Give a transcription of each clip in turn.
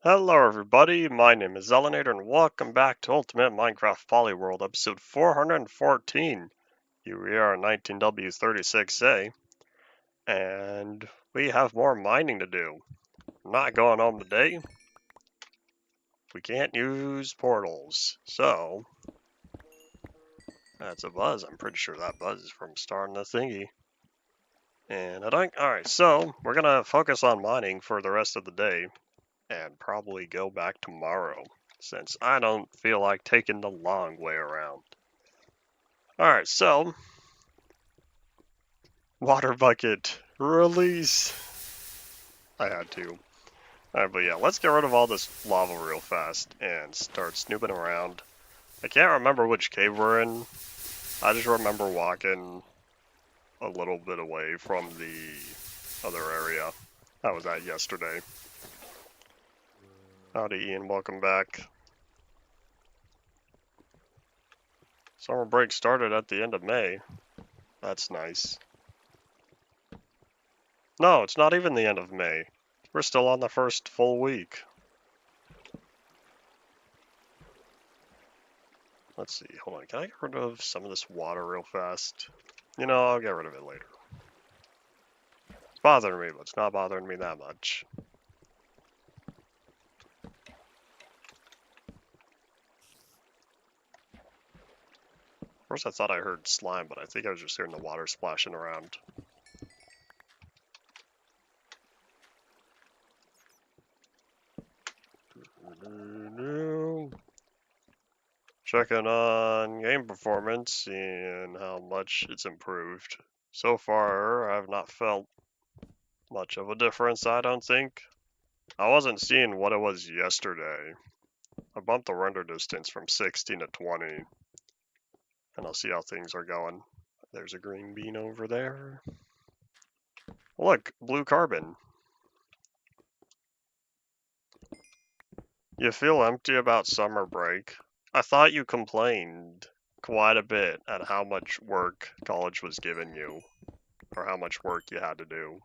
Hello everybody, my name is Zelinator and welcome back to Ultimate Minecraft Polyworld episode 414. Here we are in 19W36A, and we have more mining to do. We're not going home today. We can't use portals, so that's a buzz. I'm pretty sure that buzz is from starting the thingy. And I don't. Alright, so we're gonna focus on mining for the rest of the day and probably go back tomorrow, since I don't feel like taking the long way around. Alright, so, water bucket, release. I had to. Alright, but yeah, let's get rid of all this lava real fast and start snooping around. I can't remember which cave we're in. I just remember walking a little bit away from the other area I was at yesterday. Howdy Ian, welcome back. Summer break started at the end of May. That's nice. No, it's not even the end of May. We're still on the first full week. Let's see, hold on, can I get rid of some of this water real fast? You know, I'll get rid of it later. It's bothering me, but it's not bothering me that much. First I thought I heard slime, but I think I was just hearing the water splashing around. Checking on game performance and how much it's improved. So far, I've not felt much of a difference, I don't think. I wasn't seeing what it was yesterday. I bumped the render distance from 16 to 20, and I'll see how things are going. There's a green bean over there. Look, blue carbon. You feel empty about summer break? I thought you complained quite a bit at how much work college was giving you, or how much work you had to do.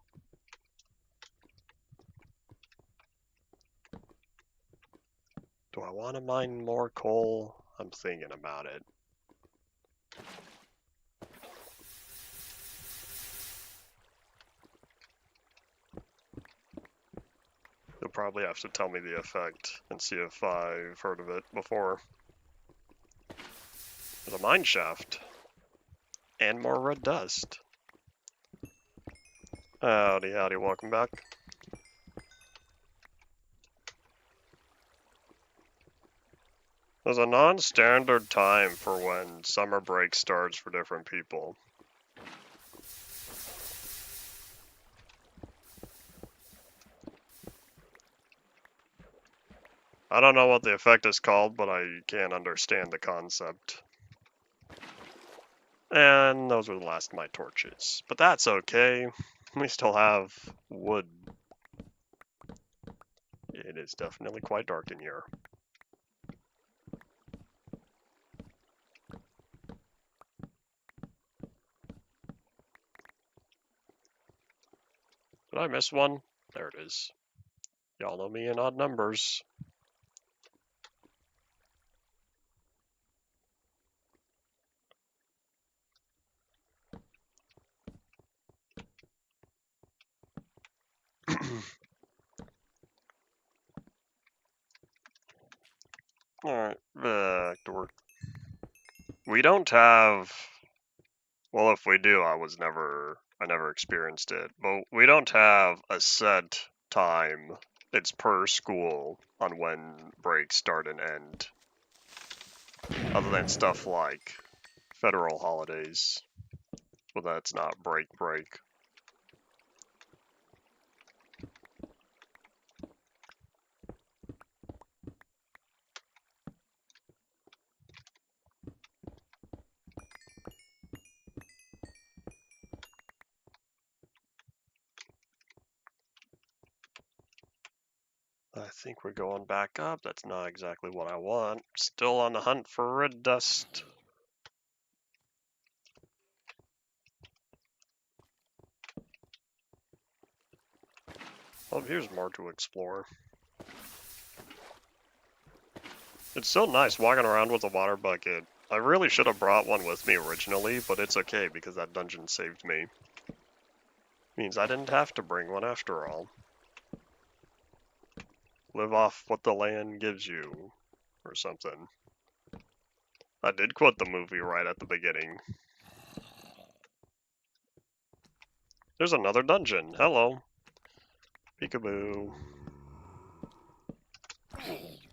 Do I want to mine more coal? I'm thinking about it. You'll probably have to tell me the effect and see if I've heard of it before. There's a mine shaft. And more red dust. Howdy, howdy, welcome back. There's a non-standard time for when summer break starts for different people. I don't know what the effect is called, but I can't understand the concept. And those were the last of my torches. But that's okay. We still have wood. It is definitely quite dark in here. Did I miss one? There it is. Y'all know me in odd numbers. Alright, back to work. We don't have... Well, if we do, I never experienced it. But we don't have a set time. It's per school on when breaks start and end. Other than stuff like federal holidays. Well, that's not break. I think we're going back up. That's not exactly what I want. Still on the hunt for red dust. Oh, here's more to explore. It's so nice walking around with a water bucket. I really should have brought one with me originally, but it's okay because that dungeon saved me. Means I didn't have to bring one after all. Live off what the land gives you, or something. I did quote the movie right at the beginning. There's another dungeon. Hello. Peekaboo.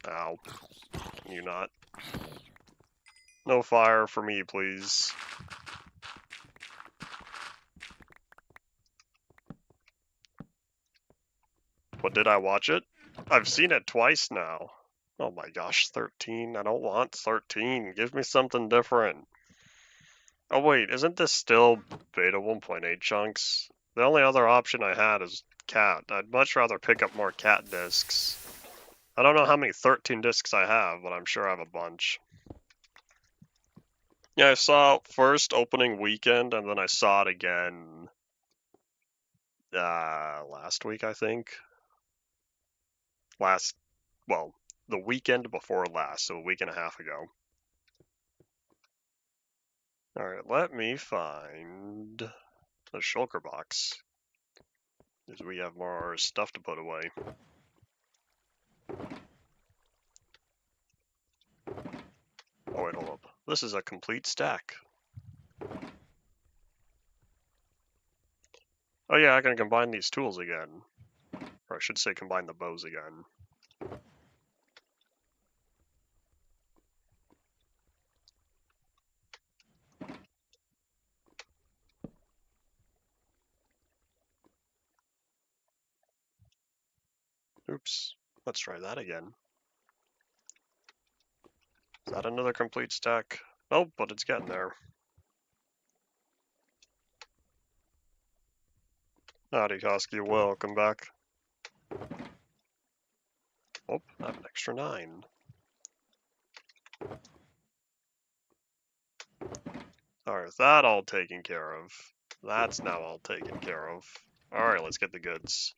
Ow. Can you not? No fire for me, please. But did I watch it? I've seen it twice now. Oh my gosh, 13. I don't want 13. Give me something different. Oh wait, isn't this still beta 1.8 chunks? The only other option I had is cat. I'd much rather pick up more cat discs. I don't know how many 13 discs I have, but I'm sure I have a bunch. Yeah, I saw first opening weekend, and then I saw it again last week, I think. Well, the weekend before last, so a week and a half ago. Alright, let me find the shulker box, because we have more stuff to put away. Oh wait, hold up. This is a complete stack. Oh yeah, I can combine these tools again. Or I should say combine the bows again. Oops. Let's try that again. Is that another complete stack? Nope, but it's getting there. Howdy, Koski, welcome back. Oh, I have an extra 9. Alright, that all taken care of. That's now all taken care of. Alright, let's get the goods.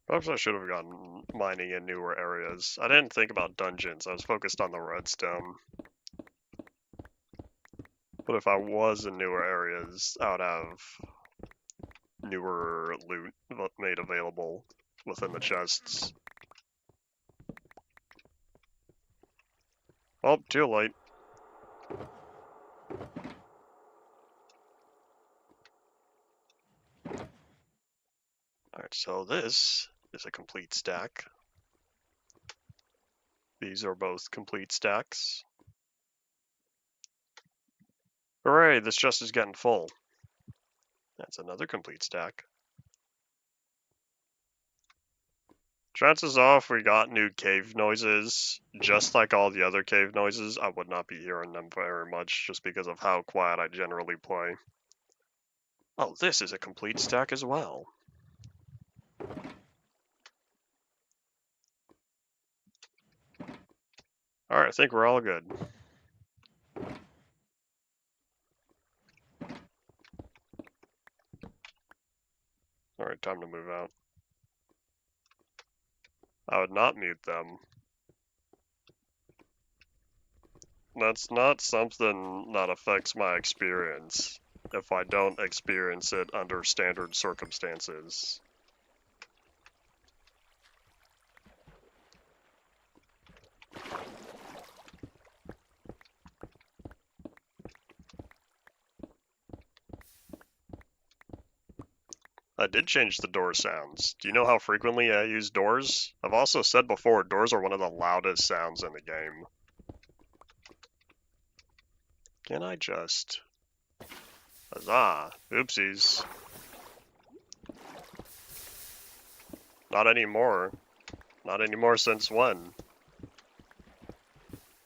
Perhaps I should have gotten mining in newer areas. I didn't think about dungeons, I was focused on the redstone. But if I was in newer areas, I would have newer loot made available within the chests. Oh, too late. Alright, so this is a complete stack. These are both complete stacks. Hooray, this chest is getting full. That's another complete stack. Chances are if we got new cave noises, just like all the other cave noises, I would not be hearing them very much just because of how quiet I generally play. Oh, this is a complete stack as well. Alright, I think we're all good. Alright, time to move out. I would not mute them. That's not something that affects my experience if I don't experience it under standard circumstances. I did change the door sounds. Do you know how frequently I use doors? I've also said before, doors are one of the loudest sounds in the game. Can I just... Huzzah! Oopsies. Not anymore. Not anymore since when?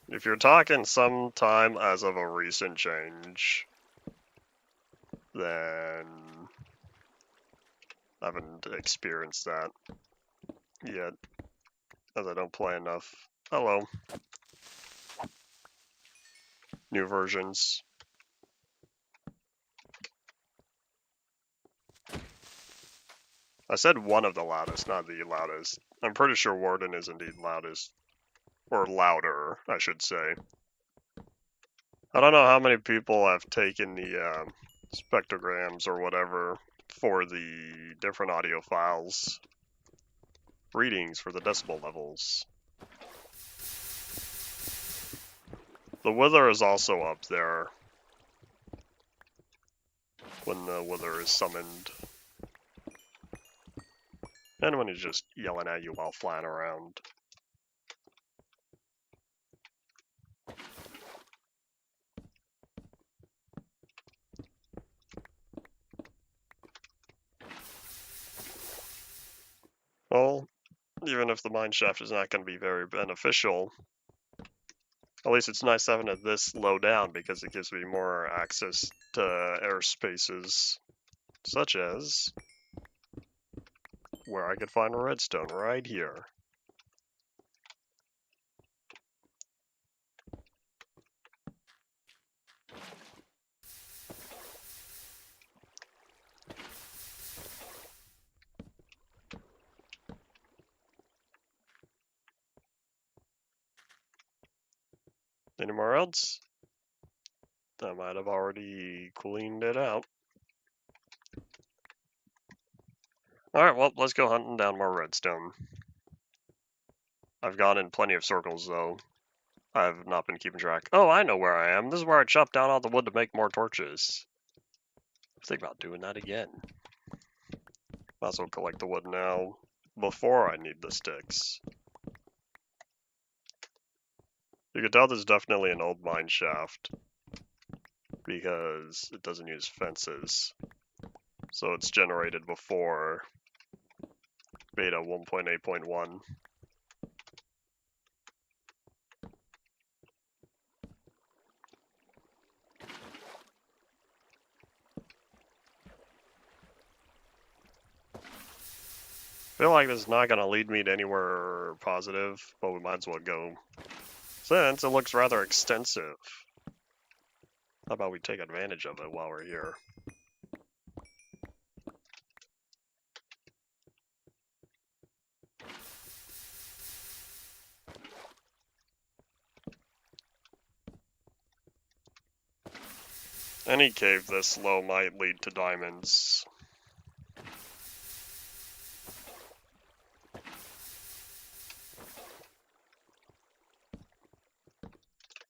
If you're talking sometime as of a recent change, then I haven't experienced that yet, as I don't play enough. Hello. new versions. I said one of the loudest, not the loudest. I'm pretty sure Warden is indeed loudest. Or louder, I should say. I don't know how many people have taken the spectrograms or whatever for the different audio files. Readings for the decibel levels. The wither is also up there when the wither is summoned. And when he's just yelling at you while flying around. Well, even if the mineshaft is not going to be very beneficial, at least it's nice having it this low down because it gives me more access to airspaces, such as where I could find redstone right here. Anywhere else? I might have already cleaned it out. Alright, well, let's go hunting down more redstone. I've gone in plenty of circles, though. I've not been keeping track. Oh, I know where I am. This is where I chopped down all the wood to make more torches. I'm thinking about doing that again. Might as well collect the wood now, before I need the sticks. You can tell this is definitely an old mine shaft, because it doesn't use fences. So it's generated before beta 1.8.1. I feel like this is not going to lead me to anywhere positive, but we might as well go, since it looks rather extensive. How about we take advantage of it while we're here? Any cave this low might lead to diamonds.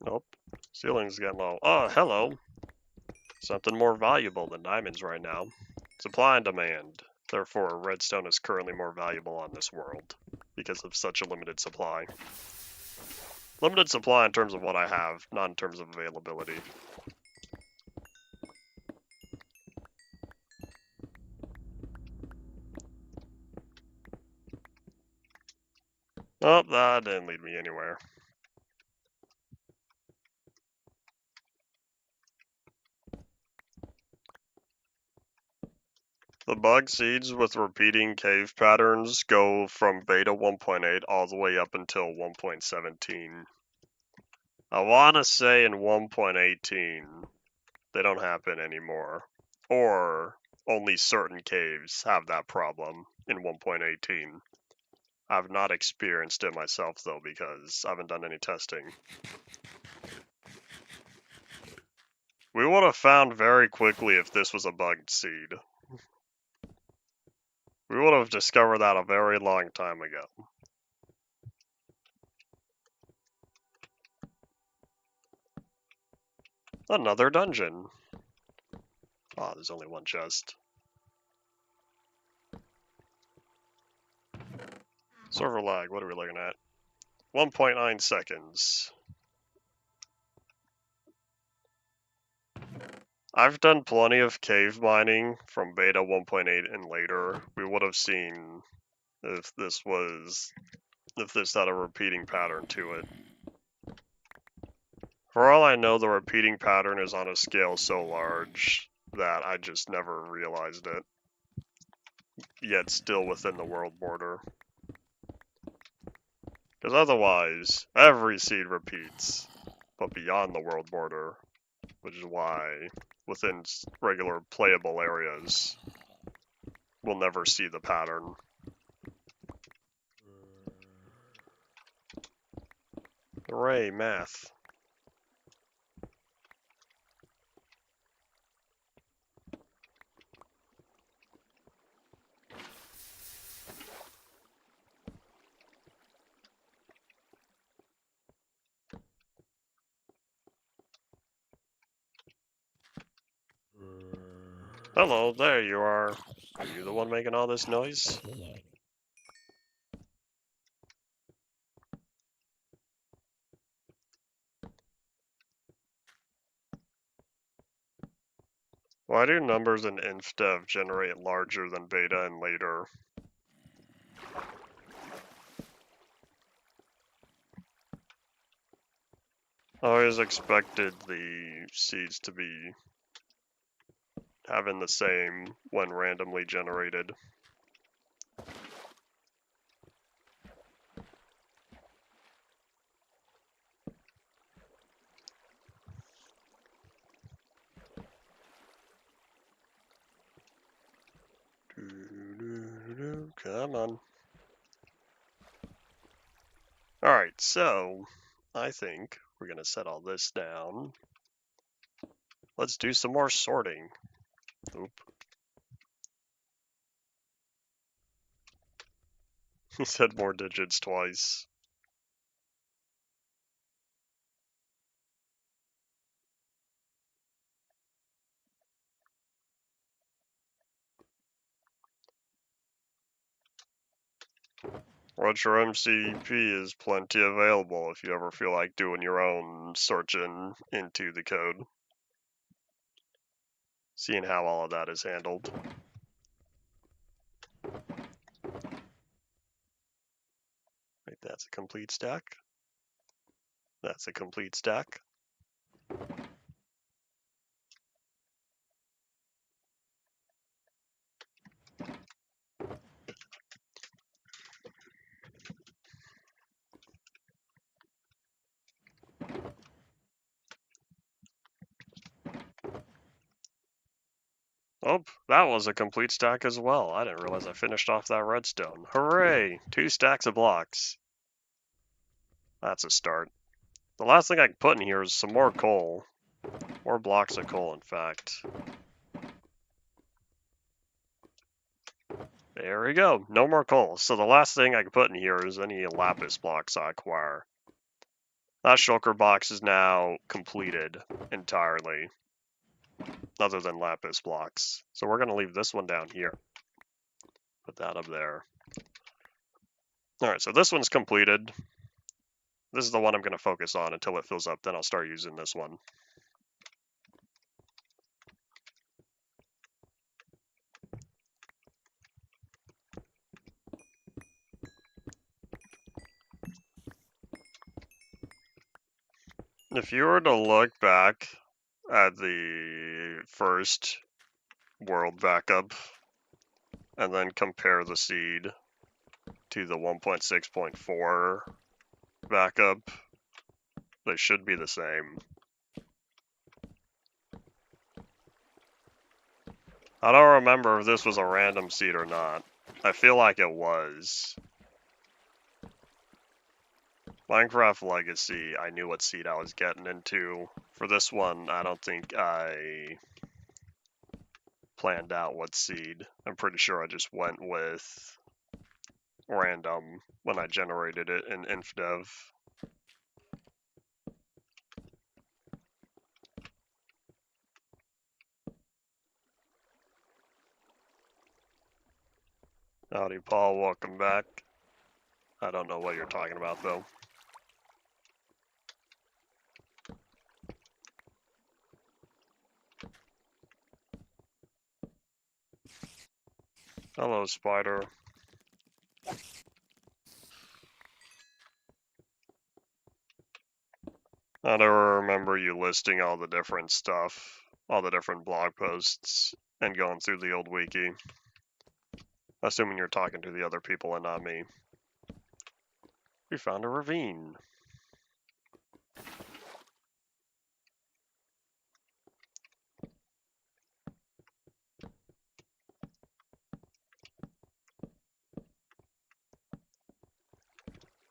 Nope. Ceiling's getting low. Oh, hello. Something more valuable than diamonds right now. Supply and demand. Therefore, redstone is currently more valuable on this world because of such a limited supply. Limited supply in terms of what I have, not in terms of availability. Oh, that didn't lead me anywhere. The bug seeds with repeating cave patterns go from beta 1.8 all the way up until 1.17. I want to say in 1.18 they don't happen anymore. Or only certain caves have that problem in 1.18. I've not experienced it myself though because I haven't done any testing. We would have found very quickly if this was a bugged seed. We would have discovered that a very long time ago. Another dungeon. Oh, there's only one chest. Server lag, what are we looking at? 1.9 seconds. I've done plenty of cave mining from beta 1.8 and later. We would have seen if this had a repeating pattern to it. For all I know, the repeating pattern is on a scale so large that I just never realized it. Yet still within the world border. Because otherwise, every seed repeats. but beyond the world border, which is why within regular playable areas, we'll never see the pattern. Hooray, math. Hello, there you are. Are you the one making all this noise? Why do numbers in InfDev generate larger than beta and later? I always expected the seeds to be having the same when randomly generated. Come on. Alright, so I think we're going to set all this down. Let's do some more sorting. Oop. He said more digits twice. Retro MCP is plenty available if you ever feel like doing your own searching into the code. Seeing how all of that is handled. Right, that's a complete stack. That's a complete stack. Oh, that was a complete stack as well. I didn't realize I finished off that redstone. Hooray! 2 stacks of blocks. That's a start. The last thing I can put in here is some more coal. More blocks of coal, in fact. There we go. No more coal. So the last thing I can put in here is any lapis blocks I acquire. That shulker box is now completed entirely, other than lapis blocks. So we're going to leave this one down here. Put that up there. Alright, so this one's completed. This is the one I'm going to focus on until it fills up, then I'll start using this one. If you were to look back at the first world backup and then compare the seed to the 1.6.4 backup, they should be the same. I don't remember if this was a random seed or not. I feel like it was. Minecraft Legacy, I knew what seed I was getting into. For this one, I don't think I planned out what seed. I'm pretty sure I just went with random when I generated it in InfDev. Howdy, Paul. Welcome back. I don't know what you're talking about, though. Hello, Spider. I don't remember you listing all the different stuff, all the different blog posts, and going through the old wiki. Assuming you're talking to the other people and not me. We found a ravine.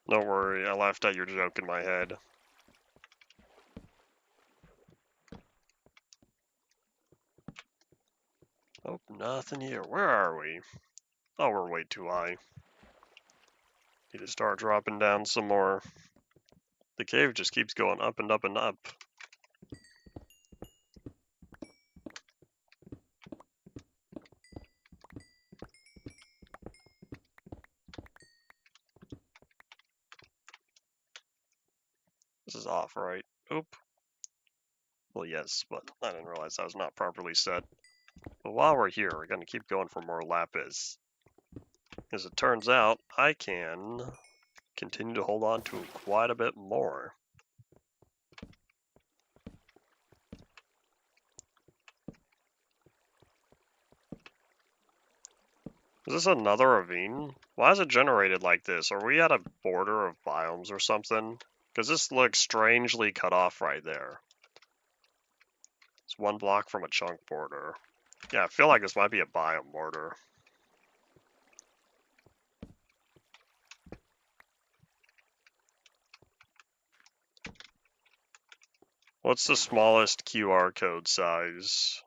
Don't worry, I laughed at your joke in my head. Oh, nothing here. Where are we? Oh, we're way too high. Need to start dropping down some more. The cave just keeps going up and up and up. This is off, right? Oop. Well, yes, but I didn't realize that was not properly set. But while we're here, we're going to keep going for more lapis. As it turns out, I can continue to hold on to quite a bit more. Is this another ravine? Why is it generated like this? Are we at a border of biomes or something? Because this looks strangely cut off right there. It's 1 block from a chunk border. Yeah, I feel like this might be a biome border. What's the smallest QR code size?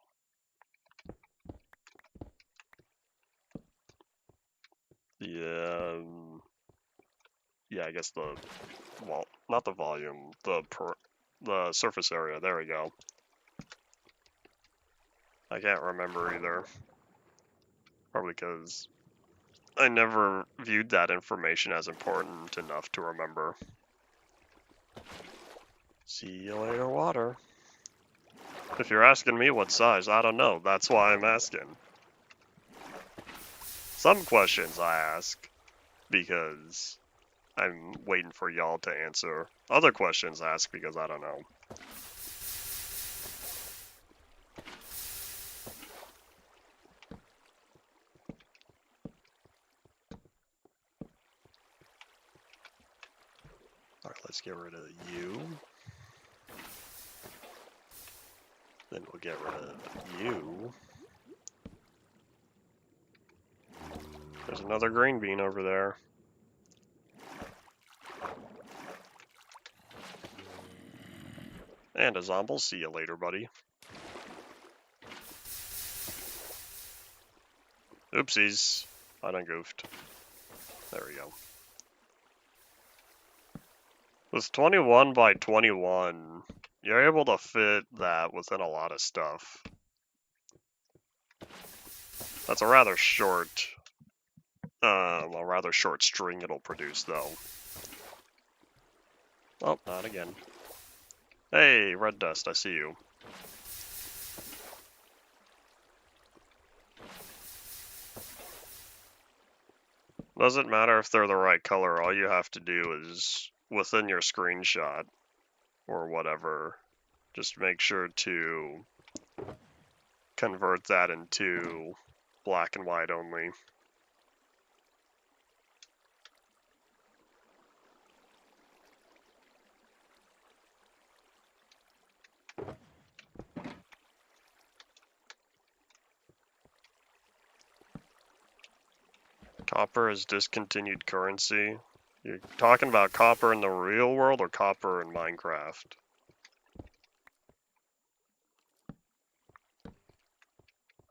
Yeah, I guess well, not the volume, the surface area. There we go. I can't remember either. Probably because I never viewed that information as important enough to remember. See you later, water. If you're asking me what size, I don't know. That's why I'm asking. Some questions I ask because I'm waiting for y'all to answer. Other questions I ask because I don't know. Alright, let's get rid of you. Then we'll get rid of you. There's another green bean over there. And a zomble. See you later, buddy. Oopsies. I done goofed. There we go. With 21 by 21, you're able to fit that within a lot of stuff. That's a rather short string it'll produce, though. Oh, not again. Hey, red dust, I see you. Doesn't matter if they're the right color, all you have to do is, within your screenshot, or whatever, just make sure to convert that into black and white only. Copper is discontinued currency. You're talking about copper in the real world or copper in Minecraft?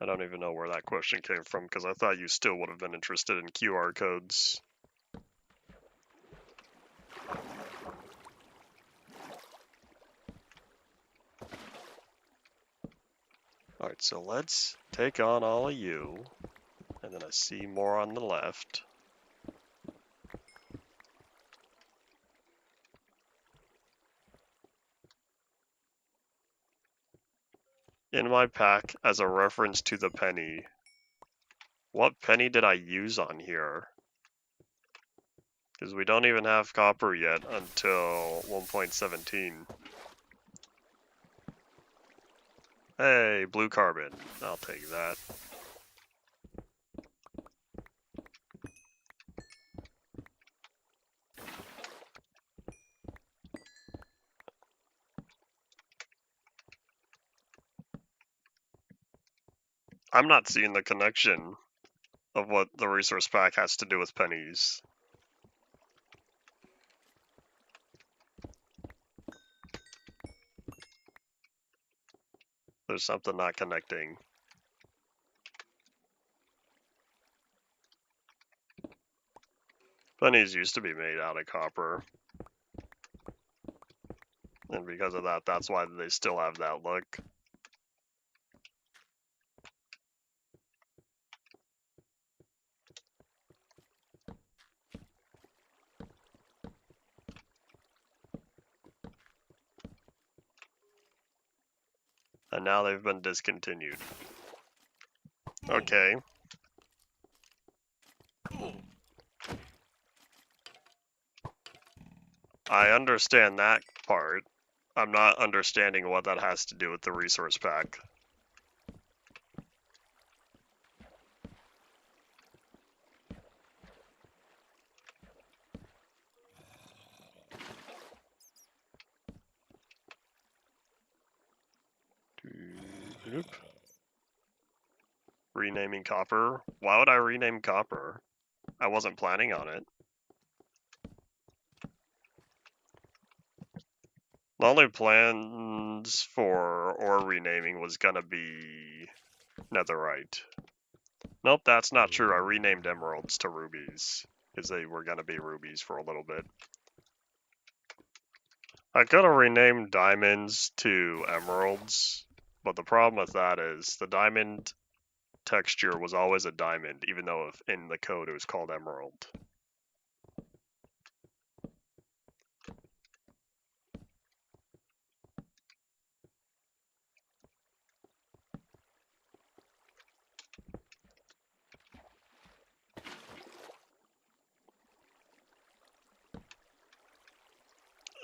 I don't even know where that question came from because I thought you still would have been interested in QR codes. Alright, so let's take on all of you. And then I see more on the left. In my pack, as a reference to the penny, what penny did I use on here? Because we don't even have copper yet until 1.17. Hey, blue carbon. I'll take that. I'm not seeing the connection of what the resource pack has to do with pennies. There's something not connecting. Pennies used to be made out of copper. And because of that, that's why they still have that look. And now they've been discontinued. Okay. I understand that part. I'm not understanding what that has to do with the resource pack. Renaming copper? Why would I rename copper? I wasn't planning on it. The only plans for ore renaming was gonna be netherite. Nope, that's not true. I renamed emeralds to rubies, because they were gonna be rubies for a little bit. I could have renamed diamonds to emeralds, but the problem with that is the diamond texture was always a diamond, even though in the code it was called emerald.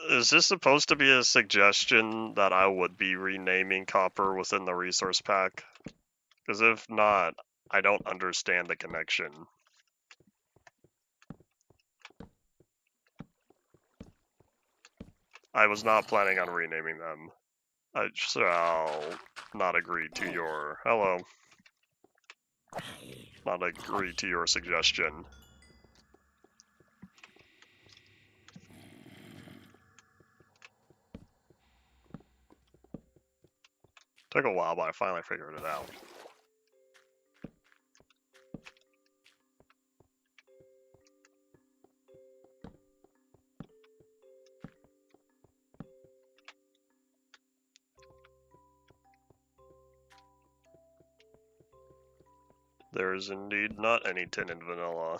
Is this supposed to be a suggestion that I would be renaming copper within the resource pack? Because if not, I don't understand the connection. I was not planning on renaming them. I shall not agree to your... Hello. Not agree to your suggestion. Took a while, but I finally figured it out. There is indeed not any tin in vanilla.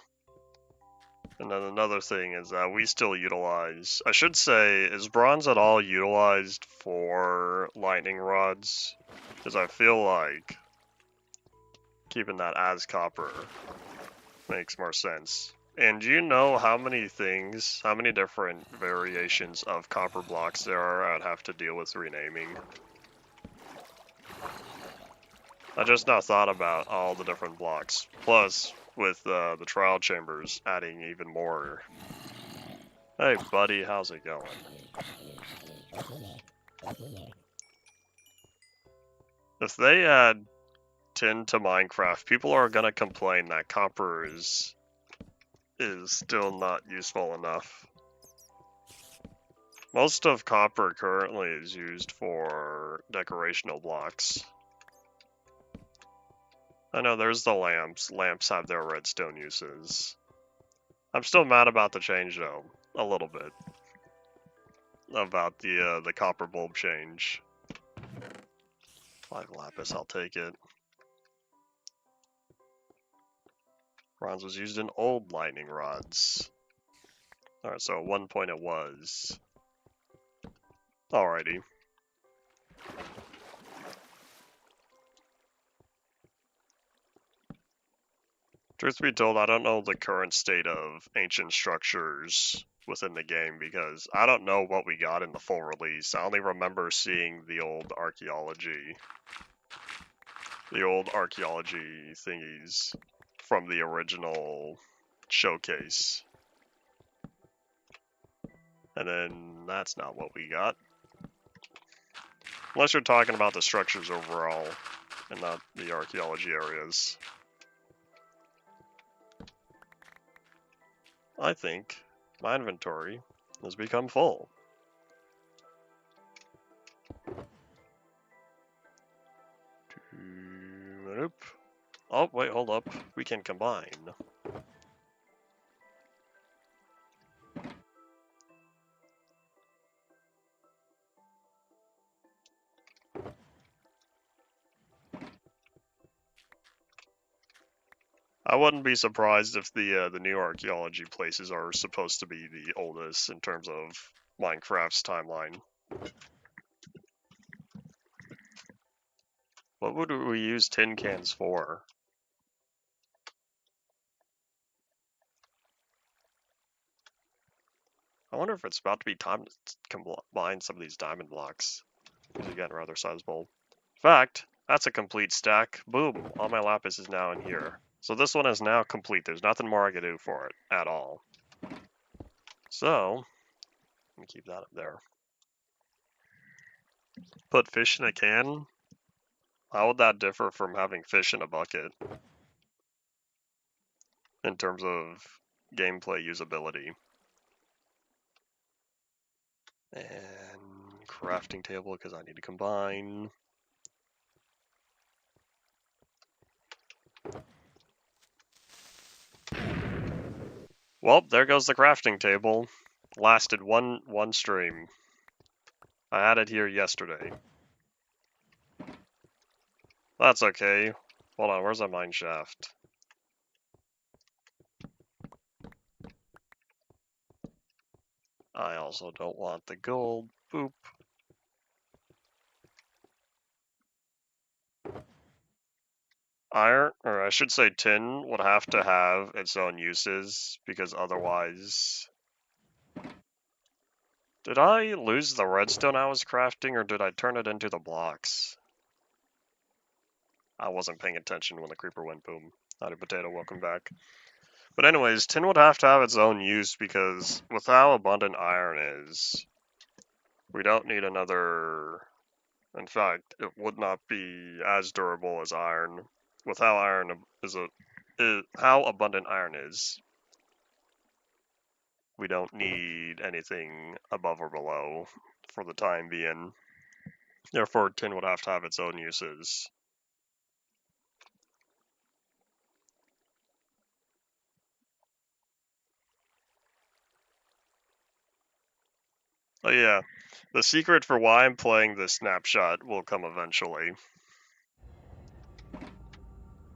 And then another thing is that we still utilize... I should say, is bronze at all utilized for lightning rods? Because I feel like keeping that as copper makes more sense. And do you know how many things, how many different variations of copper blocks there are I'd have to deal with renaming? I just now thought about all the different blocks. Plus, with the trial chambers adding even more. Hey buddy, how's it going? If they add tin to Minecraft, people are gonna complain that copper is still not useful enough. Most of copper currently is used for decorational blocks. I know there's the lamps. Lamps have their redstone uses. I'm still mad about the change though, a little bit. About the copper bulb change. 5 lapis, I'll take it. Bronze was used in old lightning rods. Alright, so at one point it was. Alrighty. Truth be told, I don't know the current state of ancient structures within the game because I don't know what we got in the full release. I only remember seeing the old archaeology thingies from the original showcase. And then that's not what we got. Unless you're talking about the structures overall and not the archaeology areas. I think my inventory has become full. Nope. Oh, wait, hold up. We can combine. I wouldn't be surprised if the new archaeology places are supposed to be the oldest in terms of Minecraft's timeline. What would we use tin cans for? I wonder if it's about to be time to combine some of these diamond blocks. These are getting rather sizable. In fact, that's a complete stack. Boom! All my lapis is now in here. So this one is now complete. There's nothing more I can do for it at all. So, let me keep that up there. Put fish in a can? How would that differ from having fish in a bucket? In terms of gameplay usability. And crafting table, because I need to combine. Well, there goes the crafting table. Lasted one stream. I had it here yesterday. That's okay. Hold on, where's that mine shaft? I also don't want the gold. Boop. Iron, or I should say tin, would have to have its own uses, because otherwise... Did I lose the redstone I was crafting, or did I turn it into the blocks? I wasn't paying attention when the creeper went boom. Howdy potato, welcome back. But anyways, tin would have to have its own use, because with how abundant iron is, we don't need another... In fact, it would not be as durable as iron. With how how abundant iron is, we don't need anything above or below for the time being. Therefore, tin would have to have its own uses. Oh yeah, the secret for why I'm playing this snapshot will come eventually.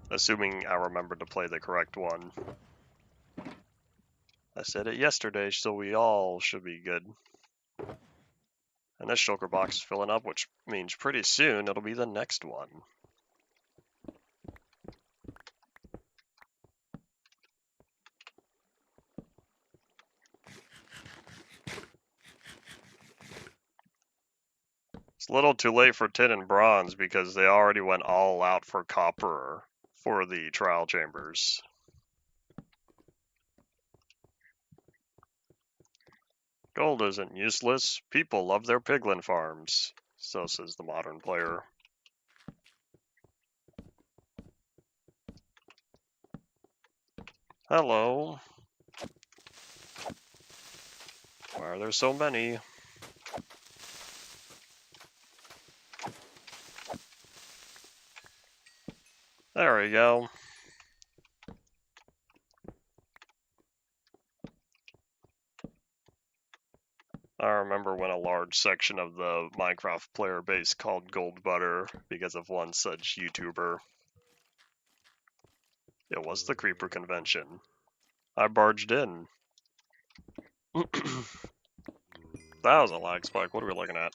Assuming I remember to play the correct one. I said it yesterday, so we all should be good. And this shulker box is filling up, which means pretty soon it'll be the next one. It's a little too late for tin and bronze because they already went all out for copper for the trial chambers. Gold isn't useless. People love their piglin farms, so says the modern player. Hello. Why are there so many? There we go. I remember when a large section of the Minecraft player base called Gold Butter because of one such YouTuber. It was the Creeper Convention. I barged in. That was a lag spike. What are we looking at?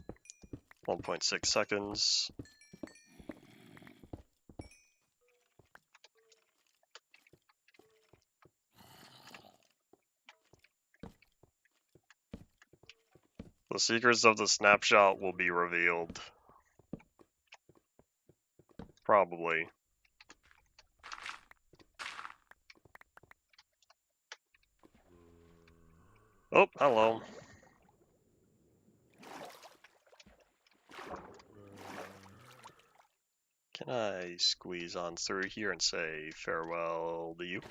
1.6 seconds. The secrets of the snapshot will be revealed. Probably. Oh, hello. Can I squeeze on through here and say farewell to you?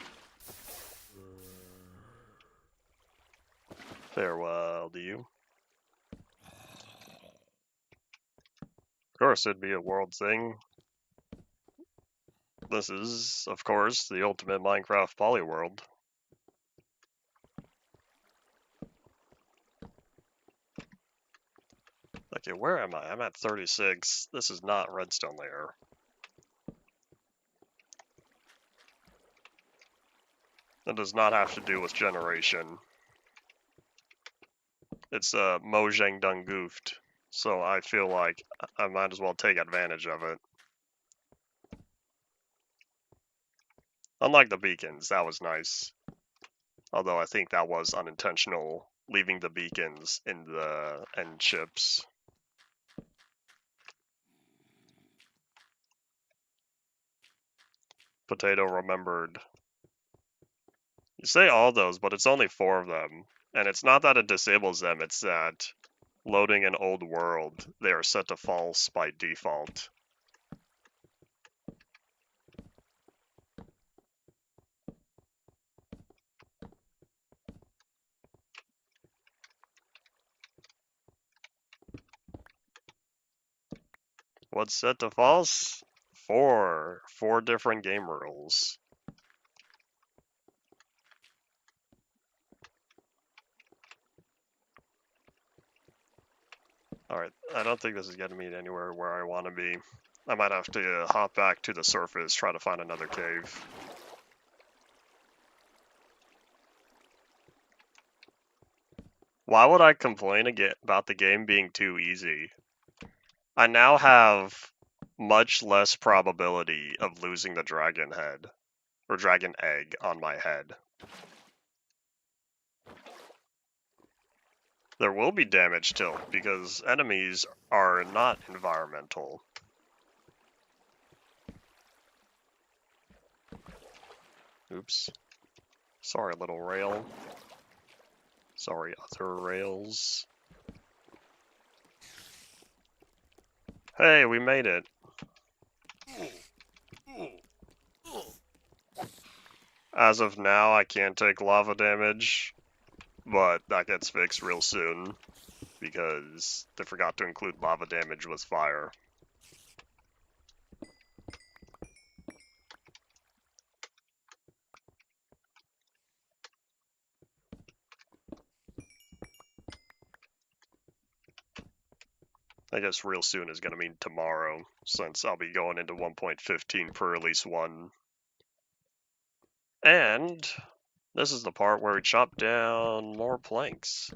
Farewell to you. Of course, it'd be a world thing. This is, of course, the ultimate Minecraft Polyworld. Okay, where am I? I'm at 36. This is not redstone layer. It does not have to do with generation. It's Mojang done goofed, so I feel like I might as well take advantage of it. Unlike the beacons, that was nice. Although I think that was unintentional, leaving the beacons in the end chips. Potato remembered. You say all those, but it's only 4 of them. And it's not that it disables them, it's that loading an old world, they are set to false by default. What's set to false? 4 different game rules. Alright, I don't think this is getting me anywhere where I want to be. I might have to hop back to the surface, try to find another cave. Why would I complain again about the game being too easy? I now have much less probability of losing the dragon head, or dragon egg on my head. There will be damage tilt, because enemies are not environmental. Oops. Sorry, little rail. Sorry, other rails. Hey, we made it. As of now, I can't take lava damage, but that gets fixed real soon, because they forgot to include lava damage with fire. I guess real soon is going to mean tomorrow, since I'll be going into 1.15 per release 1. And this is the part where we chop down more planks.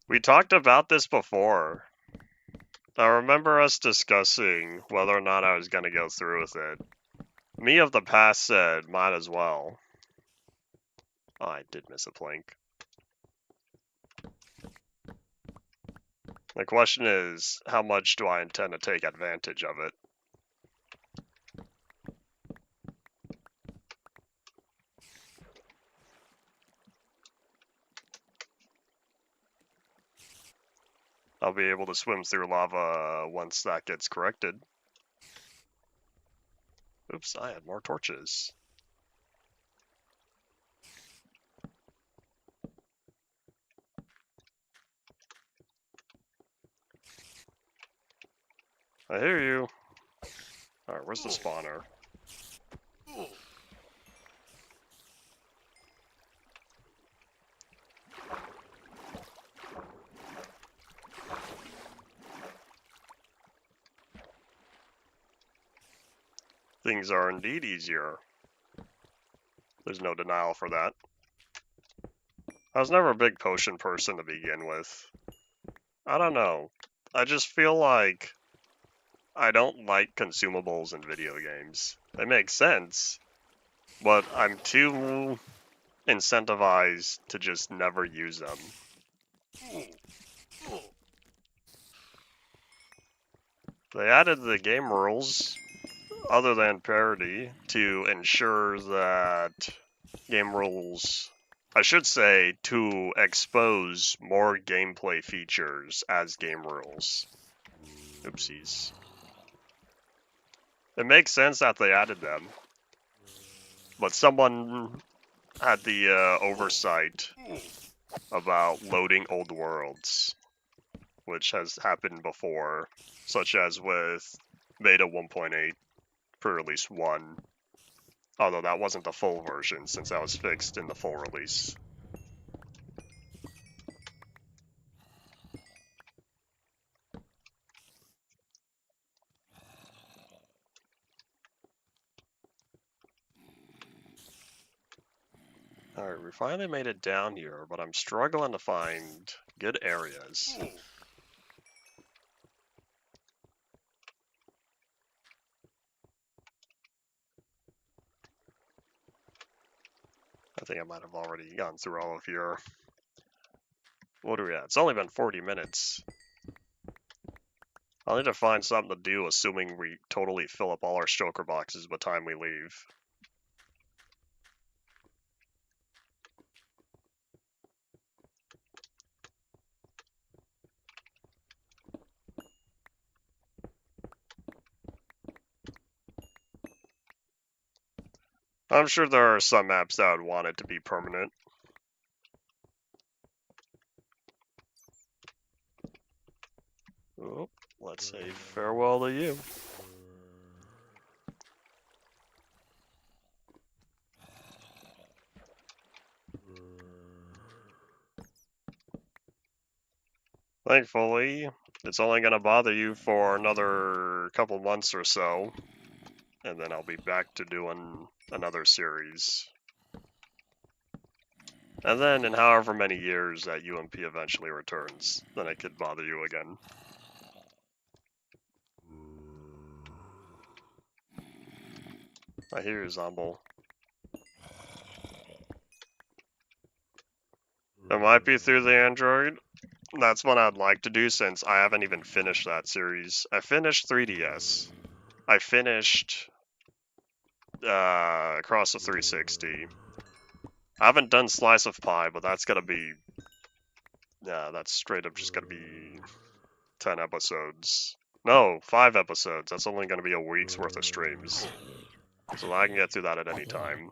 We talked about this before. I remember us discussing whether or not I was going to go through with it. Me of the past said, might as well. Oh, I did miss a plank. The question is, how much do I intend to take advantage of it? I'll be able to swim through lava once that gets corrected. Oops, I had more torches. I hear you. Alright, where's the spawner? Things are indeed easier. There's no denial for that. I was never a big potion person to begin with. I don't know. I just feel like I don't like consumables in video games. They make sense, but I'm too incentivized to just never use them. They added the game rules, other than parity, to ensure that game rules, I should say, to expose more gameplay features as game rules. Oopsies. It makes sense that they added them, but someone had the oversight about loading old worlds. which has happened before, such as with Beta 1.8 pre-release 1, although that wasn't the full version since that was fixed in the full release. Alright, we finally made it down here, but I'm struggling to find good areas. I think I might have already gone through all of here. What are we at? It's only been 40 minutes. I'll need to find something to do, assuming we totally fill up all our stoker boxes by the time we leave. I'm sure there are some maps that would want it to be permanent. Oh, let's say farewell to you. Thankfully, it's only going to bother you for another couple months or so, and then I'll be back to doing another series. And then in however many years that UMP eventually returns, then it could bother you again. I hear you, Zombo. It might be through the Android. That's what I'd like to do since I haven't even finished that series. I finished 3DS. I finished Across the 360. I haven't done Slice of Pie, but that's gonna be... Yeah, that's straight up just gonna be 10 episodes. No, 5 episodes. That's only gonna be a week's worth of streams. So I can get through that at any time.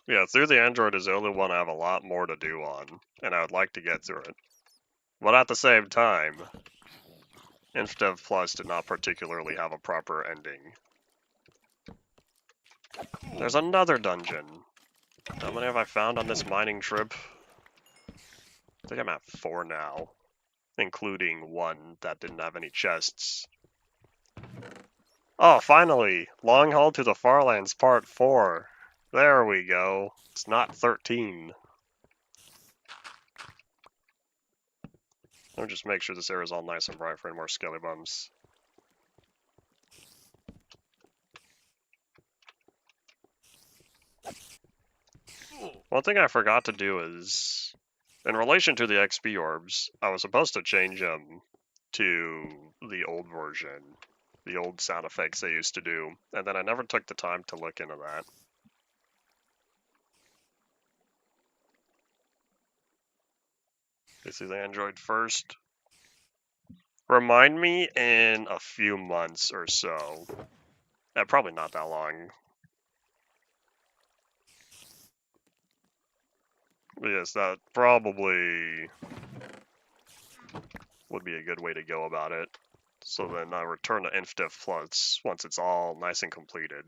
Yeah, through the Android is the only one I have a lot more to do on, and I would like to get through it. But at the same time, InfDev Plus did not particularly have a proper ending. There's another dungeon. How many have I found on this mining trip? I think I'm at 4 now, including one that didn't have any chests. Oh, finally! Long Haul to the Farlands Part 4. There we go. It's not 13. Let me just make sure this area is all nice and bright for any more skelly bums. One thing I forgot to do is, in relation to the XP orbs, I was supposed to change them to the old version, the old sound effects they used to do, and then I never took the time to look into that. This is Android first. Remind me in a few months or so. Probably not that long. Yes, that probably would be a good way to go about it. So then I return to InfDev Plus once it's all nice and completed.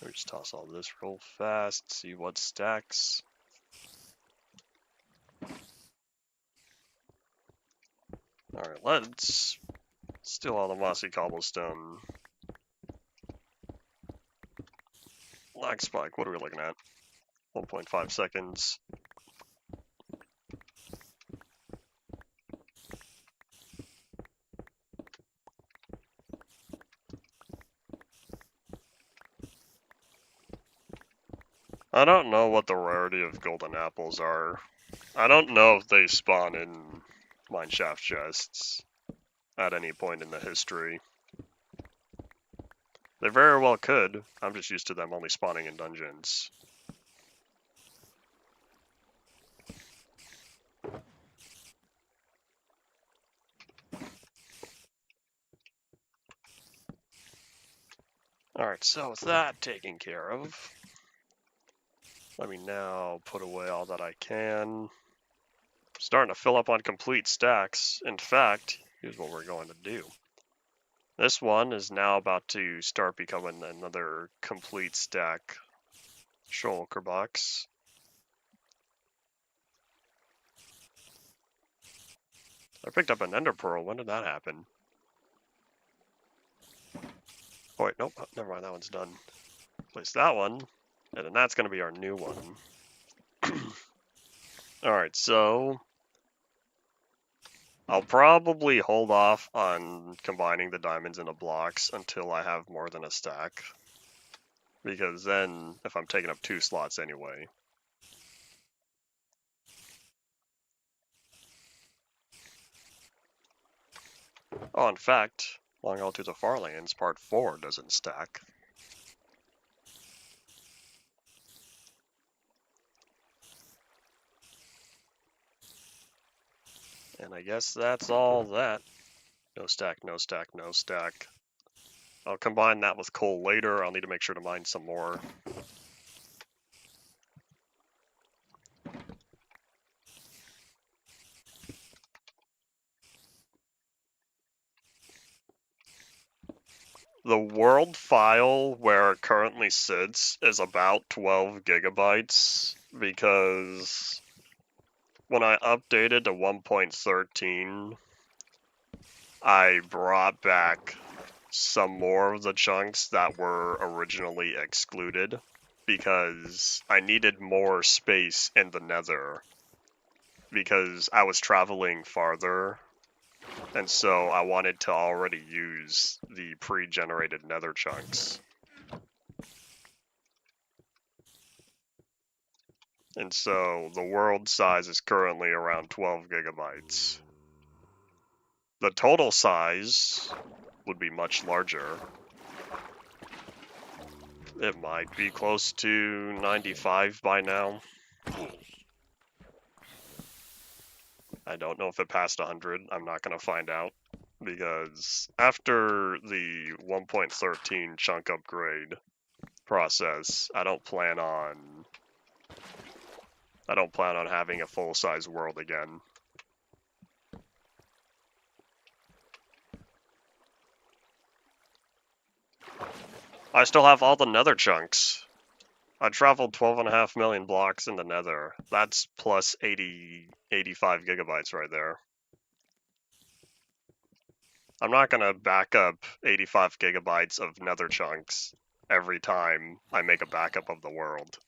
Let me just toss all this real fast, see what stacks. Alright, let's steal all the mossy cobblestone. Lag spike, what are we looking at? 1.5 seconds. I don't know what the rarity of golden apples are. I don't know if they spawn in mineshaft chests at any point in the history. They very well could. I'm just used to them only spawning in dungeons. Alright, so with that taken care of, let me now put away all that I can. starting to fill up on complete stacks. In fact, here's what we're going to do. This one is now about to start becoming another complete stack shulker box. I picked up an ender pearl. When did that happen? Oh wait, nope, never mind, that one's done. Place that one, and then that's going to be our new one. Alright, so I'll probably hold off on combining the diamonds into blocks until I have more than a stack. Because then, if I'm taking up 2 slots anyway. Oh, in fact, Long Haul to the Farlands Part 4 doesn't stack. And I guess that's all that. No stack, no stack, no stack. I'll combine that with coal later. I'll need to make sure to mine some more. The world file where it currently sits is about 12 gigabytes because when I updated to 1.13, I brought back some more of the chunks that were originally excluded because I needed more space in the nether because I was traveling farther, and so I wanted to already use the pre-generated nether chunks. And so the world size is currently around 12 gigabytes. The total size would be much larger. It might be close to 95 by now. I don't know if it passed 100. I'm not going to find out because after the 1.13 chunk upgrade process, I don't plan on having a full-size world again. I still have all the nether chunks. I traveled 12.5 million blocks in the nether. That's plus 85 gigabytes right there. I'm not going to back up 85 gigabytes of nether chunks every time I make a backup of the world.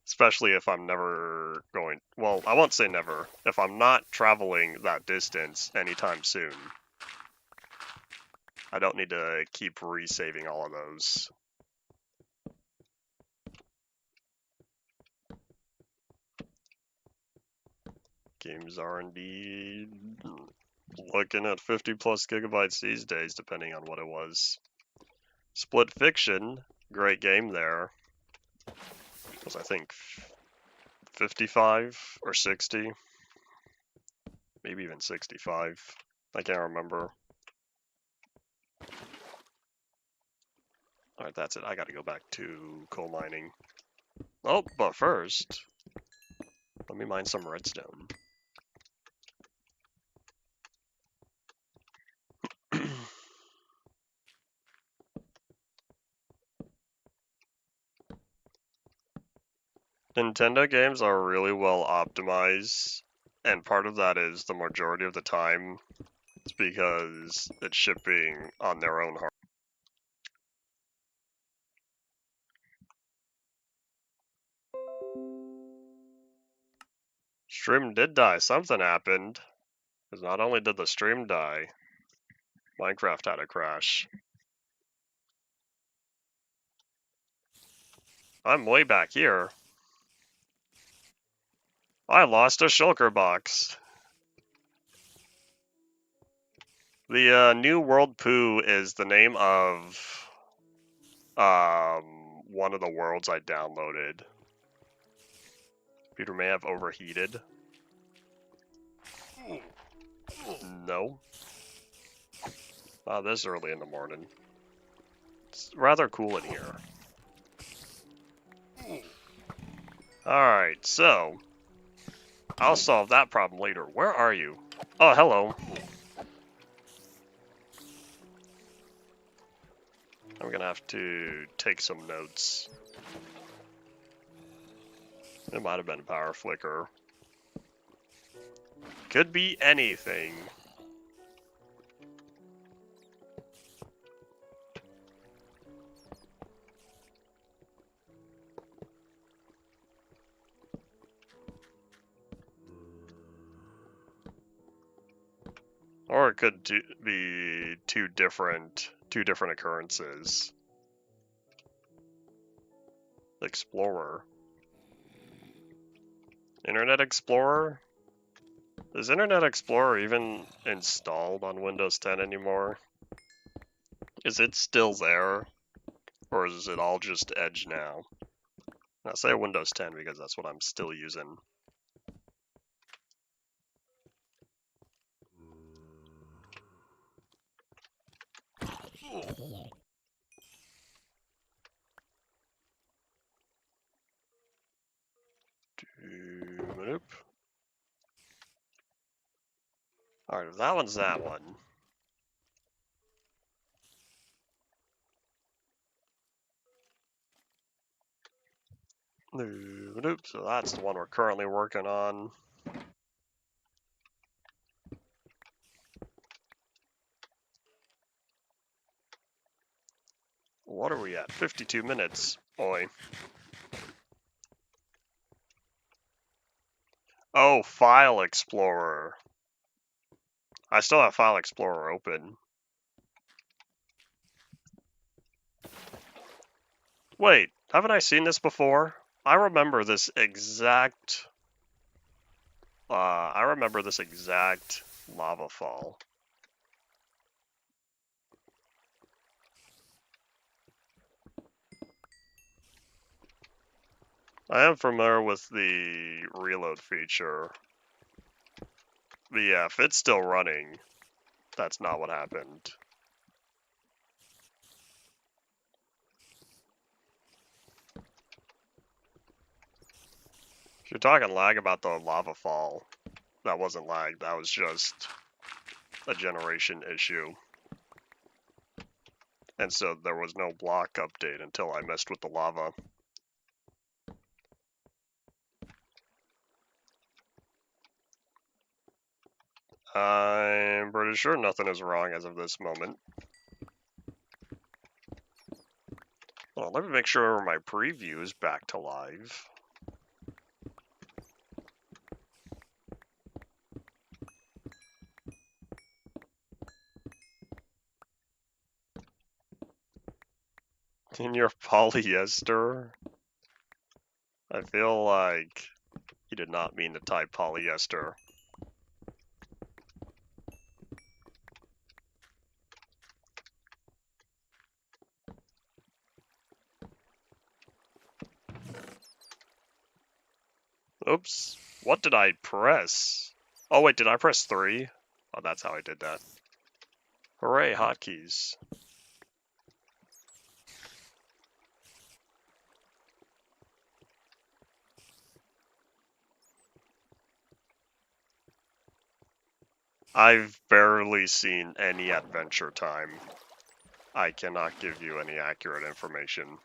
Especially if I'm never going... Well, I won't say never. If I'm not traveling that distance anytime soon. I don't need to keep resaving all of those. Games are indeed looking at 50 plus gigabytes these days, depending on what it was. Split Fiction, great game there. Was I think 55 or 60? Maybe even 65. I can't remember. Alright, that's it. I gotta go back to coal mining. Oh, but first, let me mine some redstone. Nintendo games are really well optimized, and part of that is the majority of the time it's because it's shipping on their own hardware. Stream did die. Something happened. Because not only did the stream die, Minecraft had a crash. I'm way back here. I lost a shulker box. The New World Poo is the name of one of the worlds I downloaded. Computer may have overheated. No. Not this early in the morning. It's rather cool in here. Alright, so I'll solve that problem later. Where are you? Oh, hello. I'm gonna have to take some notes. It might have been power flicker. Could be anything. Or it could be two different occurrences. Explorer. Internet Explorer? Is Internet Explorer even installed on Windows 10 anymore? Is it still there? Or is it all just Edge now? I say Windows 10 because that's what I'm still using. Nope. Alright, if that one's that one. Nope, so that's the one we're currently working on. What are we at? 52 minutes. Boy. Oh, File Explorer. I still have File Explorer open. Wait, haven't I seen this before? I remember this exact lava fall. I am familiar with the reload feature. But yeah, if it's still running, that's not what happened. If you're talking lag about the lava fall, that wasn't lag, that was just a generation issue. And so there was no block update until I messed with the lava. I'm pretty sure nothing is wrong as of this moment. Well, let me make sure my preview is back to live. In your polyester? I feel like you did not mean to type polyester. Oops. What did I press? Oh wait, did I press 3? Oh, that's how I did that. Hooray, hotkeys. I've barely seen any Adventure Time. I cannot give you any accurate information.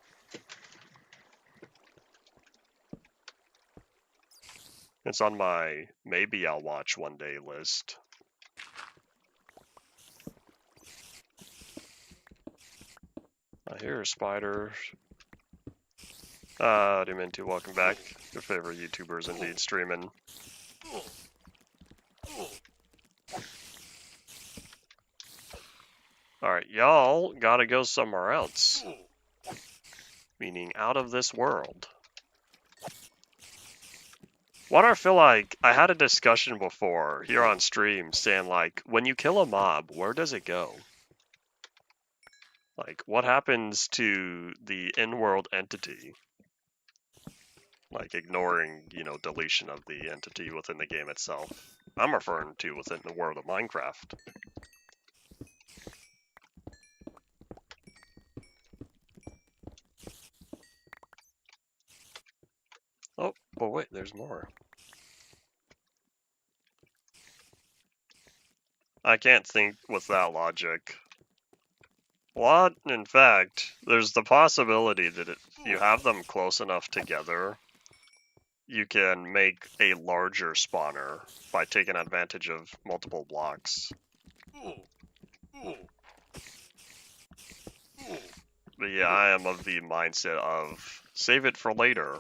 It's on my maybe I'll watch one day list. I hear a spider. Dimintu, welcome back. Your favorite YouTubers indeed streaming. Alright, y'all gotta go somewhere else. Meaning out of this world. What I feel like, I had a discussion before here on stream saying like, when you kill a mob, where does it go? Like, what happens to the in-world entity? Like, ignoring, you know, deletion of the entity within the game itself. I'm referring to within the world of Minecraft. Oh, but wait, there's more. I can't think with that logic. What? In fact, there's the possibility that if you have them close enough together, you can make a larger spawner by taking advantage of multiple blocks. But yeah, I am of the mindset of save it for later.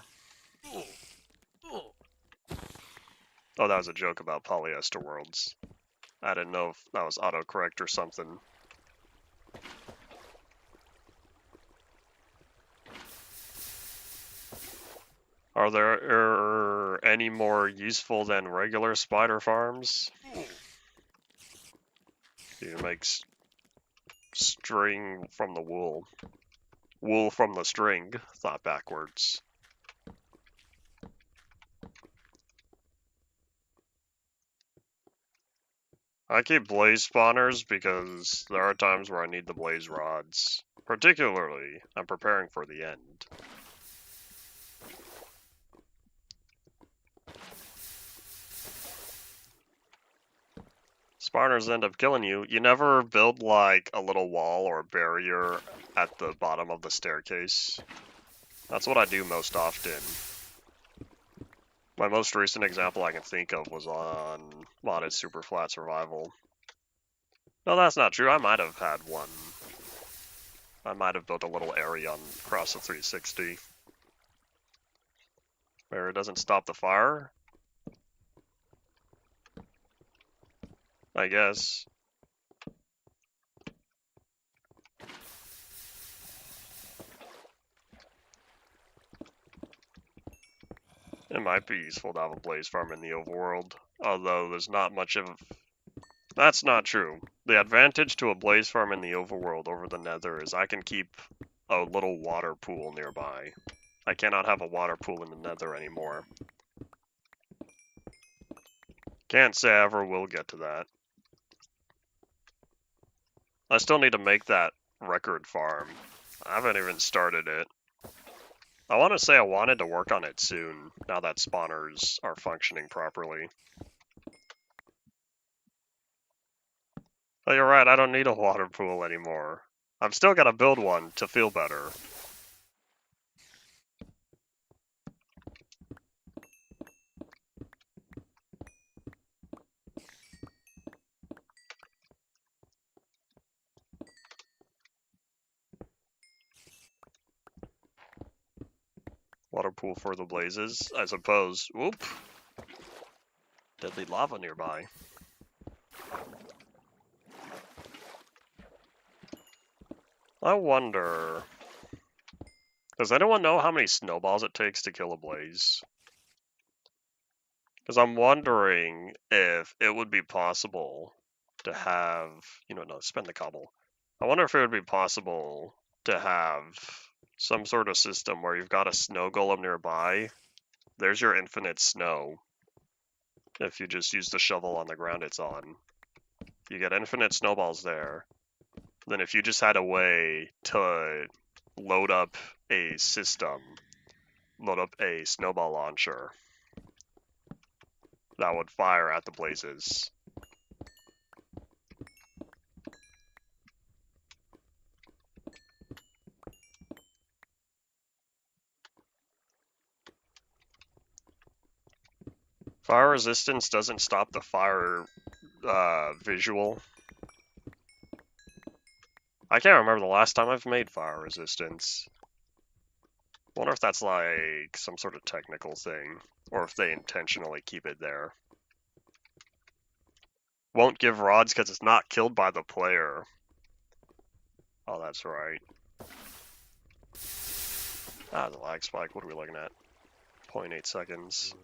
Oh, that was a joke about polyester worlds. I didn't know if that was autocorrect or something. Are there any more useful than regular spider farms? You make string from the wool. Wool from the string, thought backwards. I keep blaze spawners because there are times where I need the blaze rods. Particularly, I'm preparing for the end. Spawners end up killing you. You never build like a little wall or barrier at the bottom of the staircase. That's what I do most often. My most recent example I can think of was on modded super flat survival. No, that's not true. I might have had one. I might have built a little area across the 360. Where it doesn't stop the fire? I guess. It might be useful to have a blaze farm in the overworld, although there's not much of... That's not true. The advantage to a blaze farm in the overworld over the nether is I can keep a little water pool nearby. I cannot have a water pool in the nether anymore. Can't say I ever will get to that. I still need to make that record farm. I haven't even started it. I want to say I wanted to work on it soon, now that spawners are functioning properly. Oh, you're right, I don't need a water pool anymore. I'm still gonna build one to feel better. Water pool for the blazes, I suppose. Whoop! Deadly lava nearby. I wonder... Does anyone know how many snowballs it takes to kill a blaze? Because I'm wondering if it would be possible to have... no, spend the cobble. I wonder if it would be possible to have some sort of system where you've got a snow golem nearby. There's your infinite snow. If you just use the shovel on the ground it's on. You get infinite snowballs there. Then if you just had a way to load up a system, load up a snowball launcher, that would fire at the blazes. Fire resistance doesn't stop the fire visual. I can't remember the last time I've made fire resistance. I wonder if that's like some sort of technical thing, or if they intentionally keep it there. Won't give rods because it's not killed by the player. Oh, that's right. Ah, the lag spike. What are we looking at? 0.8 seconds.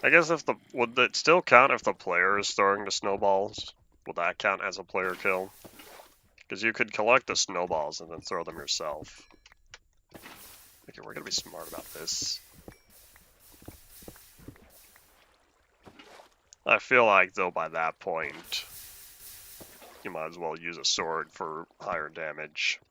I guess would it still count if the player is throwing the snowballs? Would that count as a player kill? Because you could collect the snowballs and then throw them yourself. Okay, we're gonna be smart about this. I feel like, though, by that point, you might as well use a sword for higher damage.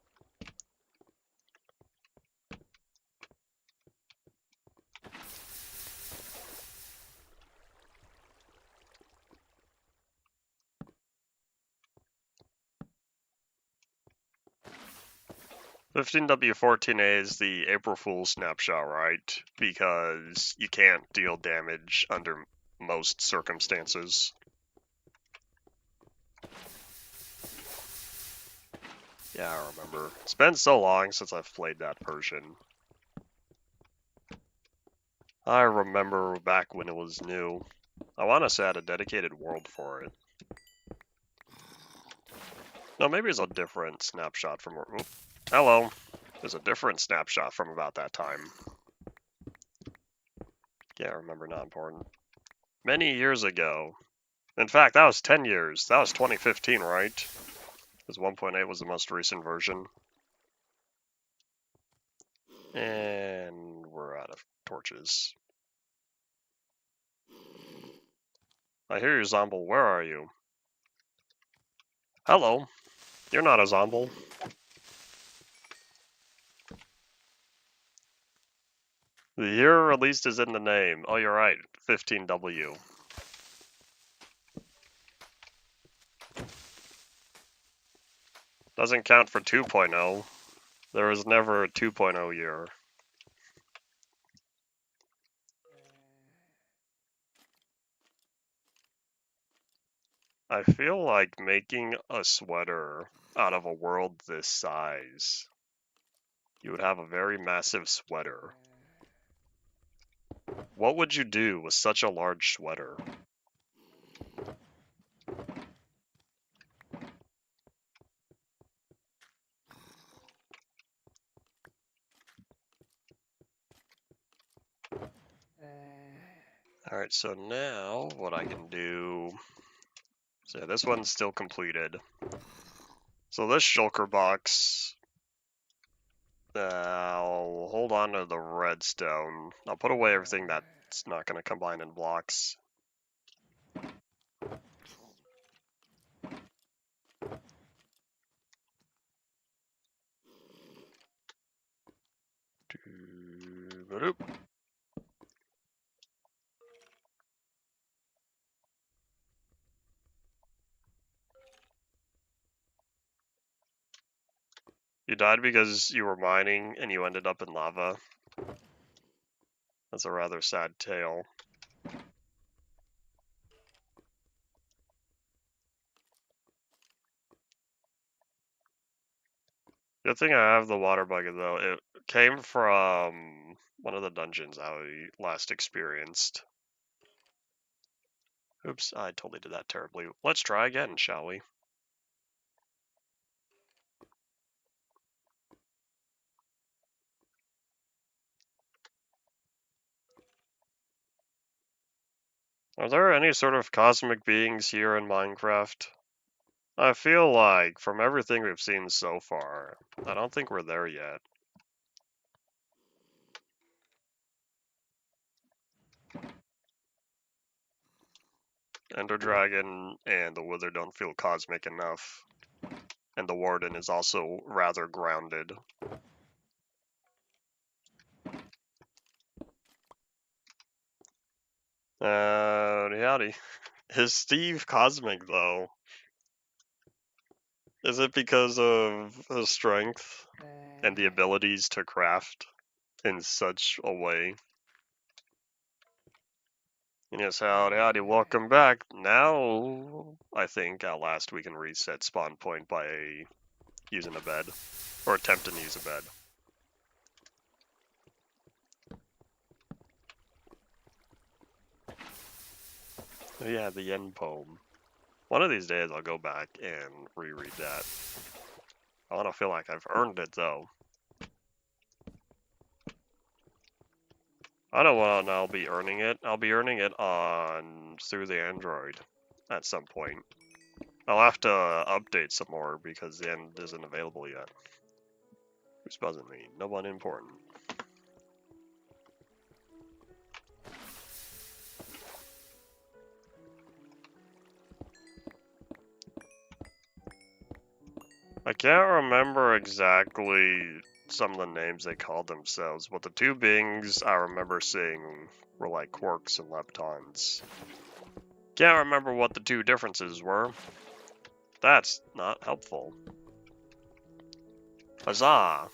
15W14A is the April Fool's snapshot, right? Because you can't deal damage under most circumstances. Yeah, I remember. It's been so long since I've played that version. I remember back when it was new. I want to say I had a dedicated world for it. No, maybe it's a different snapshot from... Oop. Hello. There's a different snapshot from about that time. Can't remember, not important. Many years ago. In fact, that was 10 years. That was 2015, right? Because 1.8 was the most recent version. And we're out of torches. I hear you, Zomble. Where are you? Hello. You're not a Zomble. The year released is in the name. Oh, you're right. 15W. Doesn't count for 2.0. There was never a 2.0 year. I feel like making a sweater out of a world this size, you would have a very massive sweater. What would you do with such a large sweater? Alright, so now what I can do... So yeah, this one's still completed. So this shulker box... I'll hold on to the redstone. I'll put away everything that's not going to combine in blocks. You died because you were mining and you ended up in lava. That's a rather sad tale. Good thing I have the water bucket though. It came from one of the dungeons I last experienced. Oops, I totally did that terribly. Let's try again, shall we? Are there any sort of cosmic beings here in Minecraft? I feel like, from everything we've seen so far, I don't think we're there yet. Ender Dragon and the Wither don't feel cosmic enough. And the Warden is also rather grounded. Howdy. Is Steve cosmic, though? Is it because of his strength and the abilities to craft in such a way? Yes, howdy, welcome back. Now, I think at last we can reset spawn point by using a bed, or attempting to use a bed. Oh yeah, the Yen poem. One of these days I'll go back and reread that. I want to feel like I've earned it, though. I don't want I'll be earning it. I'll be earning it through the Android at some point. I'll have to update some more because the end isn't available yet. Who's buzzing me? No one important. I can't remember exactly some of the names they called themselves, but the two beings I remember seeing were like quarks and leptons. Can't remember what the two differences were. That's not helpful. Huzzah!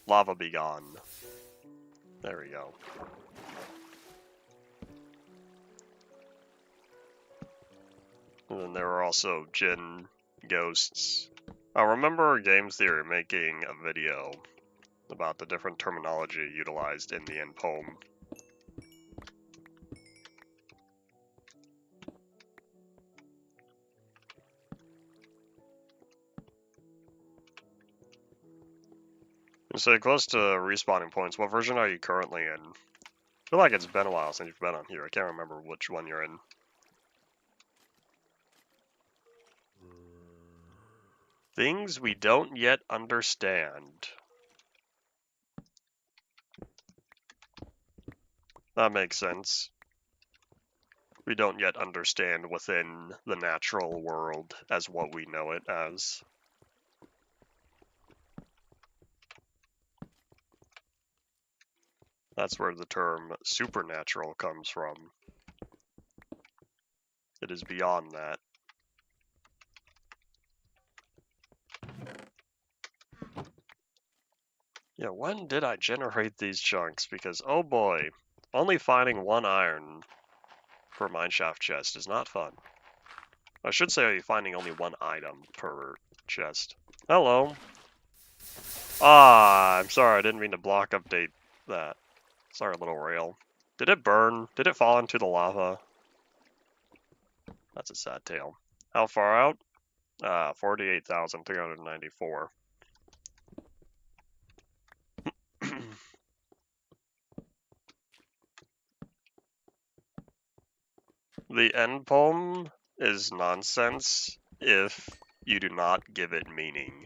Lava be gone. There we go. And then there were also Jinn ghosts. I remember Games Theory making a video about the different terminology utilized in the end poem. So close to respawning points, what version are you currently in? I feel like it's been a while since you've been on here. I can't remember which one you're in. Things we don't yet understand. That makes sense. We don't yet understand within the natural world as what we know it as. That's where the term supernatural comes from. It is beyond that. Yeah, when did I generate these chunks? Because, oh boy, only finding one iron per mineshaft chest is not fun. I should say finding only one item per chest. Hello. Ah, I'm sorry, I didn't mean to block update that. Sorry, little rail. Did it burn? Did it fall into the lava? That's a sad tale. How far out? 48,394. The end poem is nonsense if you do not give it meaning.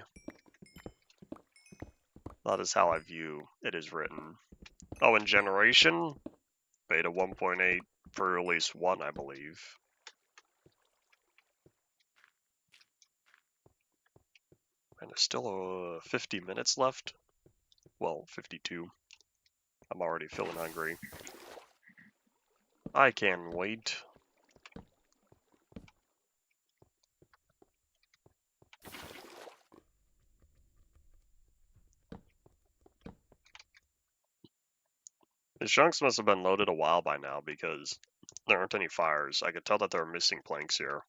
That is how I view it is written. Oh, and Generation? Beta 1.8 for release 1, I believe. And there's still 50 minutes left. Well, 52. I'm already feeling hungry. I can wait. These chunks must have been loaded a while by now because there aren't any fires. I could tell that there are missing planks here.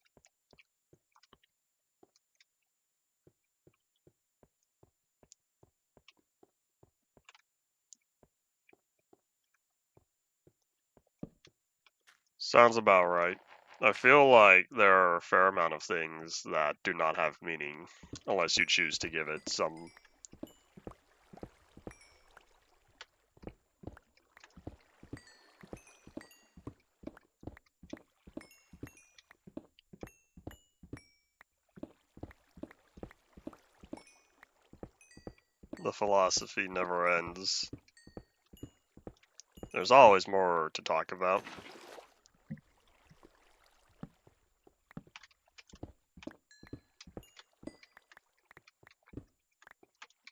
Sounds about right. I feel like there are a fair amount of things that do not have meaning unless you choose to give it some. The philosophy never ends. There's always more to talk about.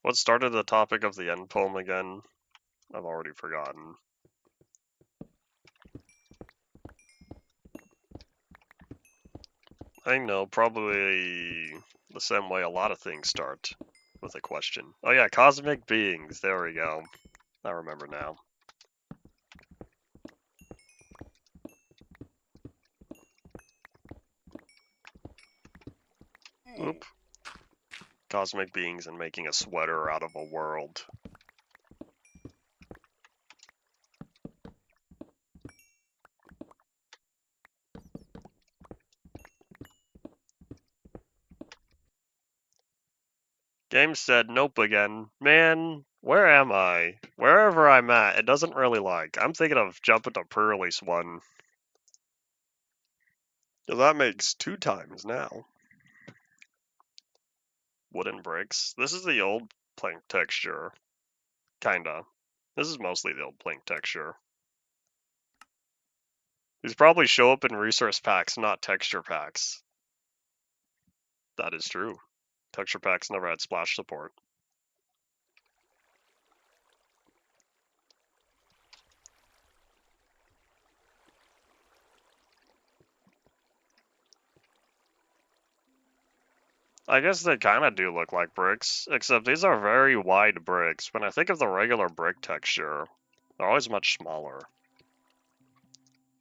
What started the topic of the end poem again? I've already forgotten. I know, probably the same way a lot of things start, with a question. Oh yeah, cosmic beings, there we go. I remember now. Oop. Cosmic beings and making a sweater out of a world. Game said nope again. Man, where am I? Wherever I'm at, it doesn't really like. I'm thinking of jumping to pre-release 1. So that makes 2 times now. Wooden bricks. This is the old plank texture. Kinda. This is mostly the old plank texture. These probably show up in resource packs, not texture packs. That is true. Texture packs never had splash support. I guess they kind of do look like bricks, except these are very wide bricks. When I think of the regular brick texture, they're always much smaller.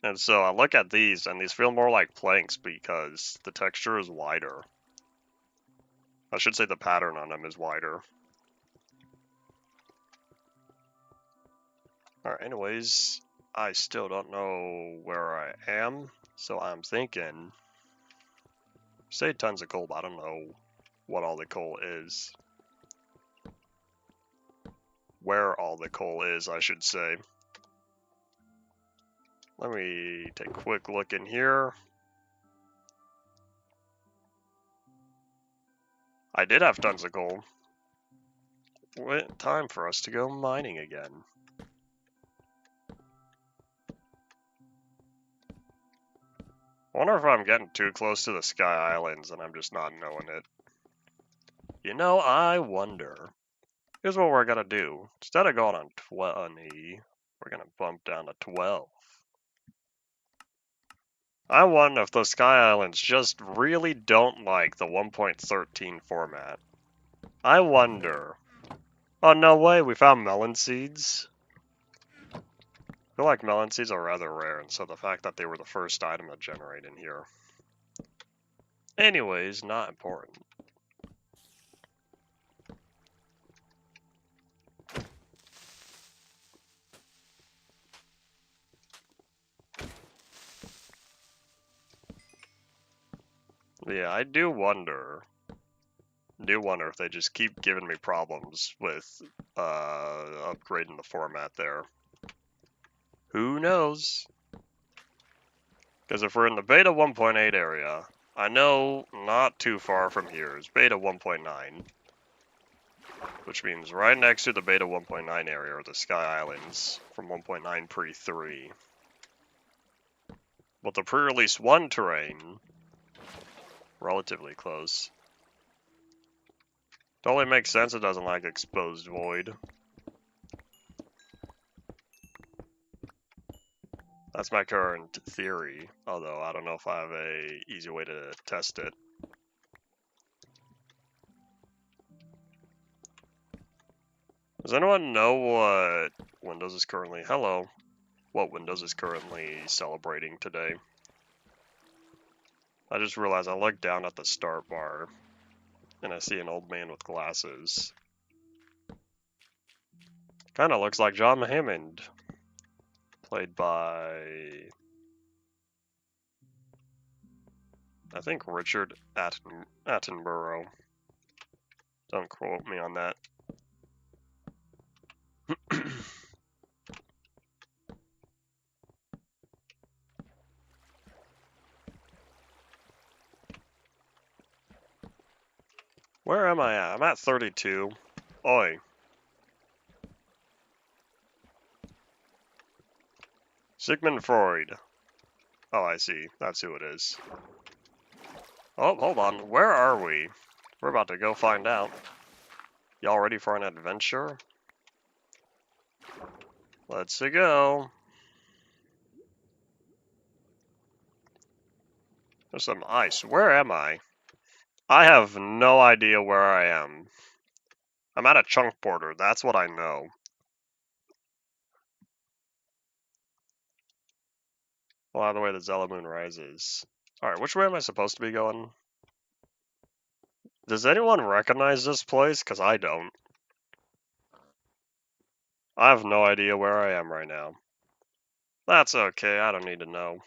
And so I look at these, and these feel more like planks because the texture is wider. I should say the pattern on them is wider. Alright, anyways, I still don't know where I am, so I'm thinking, say tons of coal, but I don't know what all the coal is. Where all the coal is, I should say. Let me take a quick look in here. I did have tons of coal. Time for us to go mining again. I wonder if I'm getting too close to the Sky Islands and I'm just not knowing it. You know, I wonder. Here's what we're gonna do. Instead of going on 20, we're gonna bump down to 12. I wonder if those Sky Islands just really don't like the 1.13 format. I wonder. Oh, no way, we found melon seeds. I feel like melon seeds are rather rare, and so the fact that they were the first item to generate in here. Anyways, not important. Yeah, I do wonder if they just keep giving me problems with upgrading the format there. Who knows? Because if we're in the beta 1.8 area, I know not too far from here is beta 1.9, which means right next to the beta 1.9 area are the Sky Islands from 1.9 pre-3. But the pre-release 1 terrain, relatively close. Totally makes sense it doesn't like exposed void. That's my current theory, although I don't know if I have a easy way to test it. Does anyone know what Windows is currently... Hello. What Windows is currently celebrating today? I just realized I looked down at the start bar, and I see an old man with glasses. Kinda looks like John Hammond. Played by... I think Richard Attenborough. Don't quote me on that. Where am I at? I'm at 32. Oi. Sigmund Freud. Oh, I see. That's who it is. Oh, hold on. Where are we? We're about to go find out. Y'all ready for an adventure? Let's go. There's some ice. Where am I? I have no idea where I am. I'm at a chunk border. That's what I know. Well, either way, the Zella Moon rises. Alright, which way am I supposed to be going? Does anyone recognize this place? Because I don't. I have no idea where I am right now. That's okay, I don't need to know.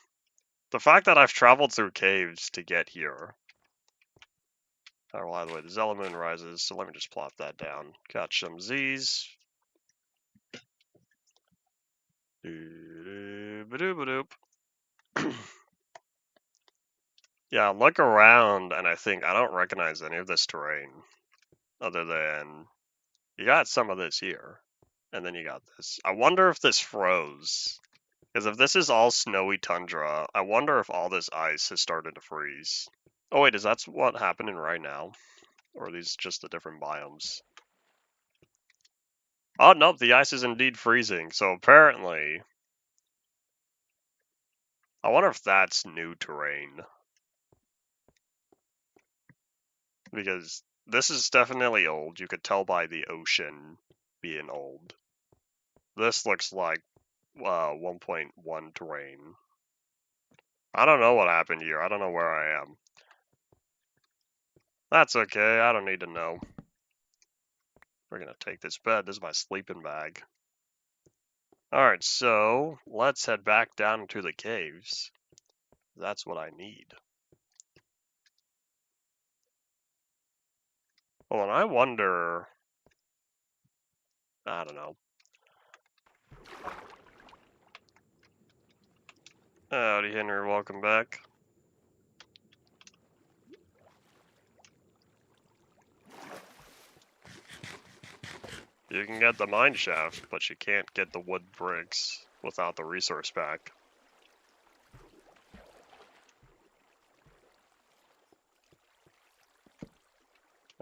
The fact that I've traveled through caves to get here. Alright, well, either way, the Zella Moon rises, so let me just plop that down. Got some Z's. Yeah, look around, and I think I don't recognize any of this terrain. Other than, you got some of this here. And then you got this. I wonder if this froze. Because if this is all snowy tundra, I wonder if all this ice has started to freeze. Oh wait, is that what happening right now? Or are these just the different biomes? Oh nope, the ice is indeed freezing, so apparently... I wonder if that's new terrain. Because this is definitely old. You could tell by the ocean being old. This looks like 1.1 terrain. I don't know what happened here. I don't know where I am. That's okay. I don't need to know. We're gonna take this bed. This is my sleeping bag. Alright, so let's head back down into the caves. That's what I need. Well, and I wonder... I don't know. Howdy, Henry. Welcome back. You can get the mine shaft, but you can't get the wood bricks without the resource pack.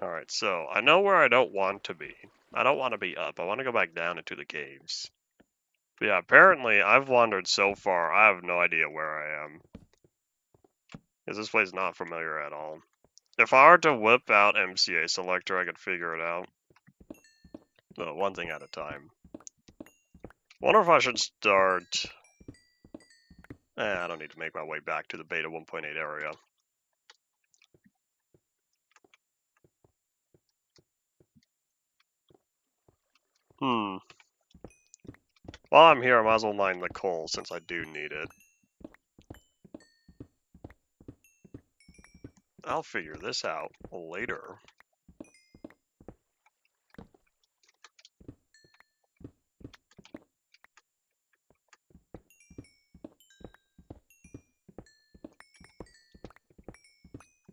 Alright, so I know where I don't want to be. I don't want to be up. I want to go back down into the caves. But yeah, apparently I've wandered so far, I have no idea where I am. Because this place is not familiar at all. If I were to whip out MCA Selector, I could figure it out. But one thing at a time. Wonder if I should start... I don't need to make my way back to the beta 1.8 area. While I'm here, I might as well mine the coal, since I do need it. I'll figure this out later.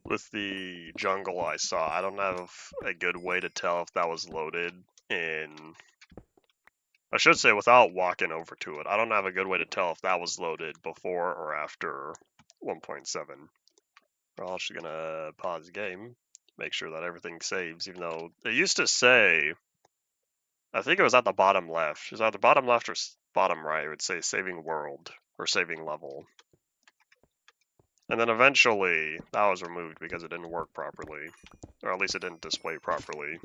With the jungle I saw, I don't have a good way to tell if that was loaded in... I should say without walking over to it. I don't have a good way to tell if that was loaded before or after 1.7. We're also gonna pause the game, make sure that everything saves, even though it used to say, I think it was at the bottom left. Is it at the bottom left or bottom right? It would say saving world or saving level. And then eventually that was removed because it didn't work properly, or at least it didn't display properly.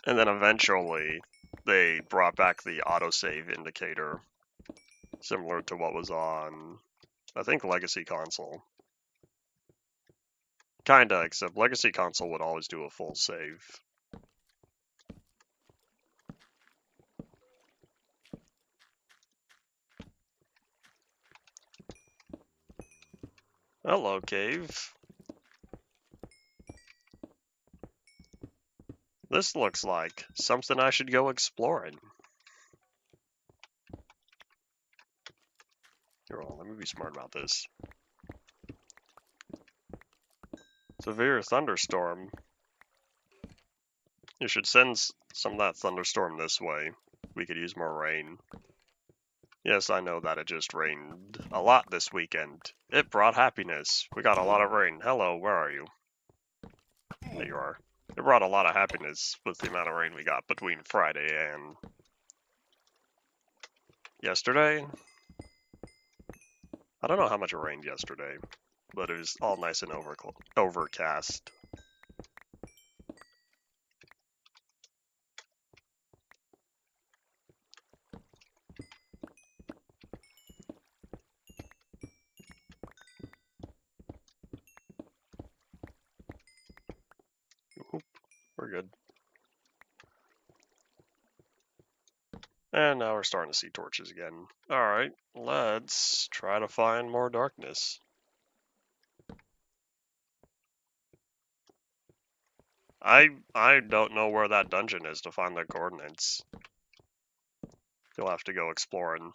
And then eventually they brought back the autosave indicator, similar to what was on, I think, Legacy Console. Kinda, except Legacy Console would always do a full save. Hello, cave. This looks like something I should go exploring. Here, hold on, let me be smart about this. Severe thunderstorm. You should send some of that thunderstorm this way. We could use more rain. Yes, I know that it just rained a lot this weekend. It brought happiness. We got a lot of rain. Hello, where are you? There you are. It brought a lot of happiness with the amount of rain we got between Friday and yesterday. I don't know how much it rained yesterday, but it was all nice and overcast. Oop, we're good. And now we're starting to see torches again. Alright, let's try to find more darkness. I don't know where that dungeon is to find the coordinates. You'll have to go exploring.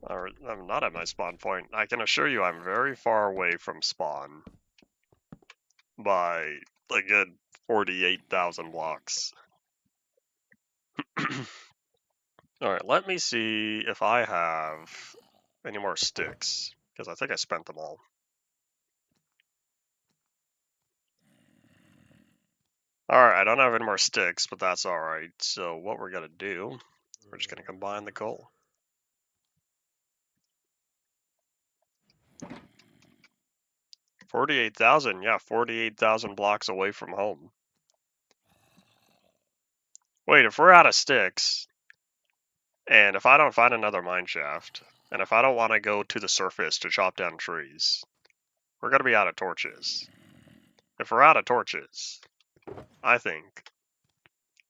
I'm not at my spawn point. I can assure you I'm very far away from spawn. By a good 48,000 blocks. Alright, let me see if I have any more sticks, because I think I spent them all. Alright, I don't have any more sticks, but that's alright. So what we're gonna do, we're just gonna combine the coal. 48,000, yeah, 48,000 blocks away from home. Wait, if we're out of sticks, and if I don't find another mine shaft, and if I don't want to go to the surface to chop down trees, we're going to be out of torches. If we're out of torches, I think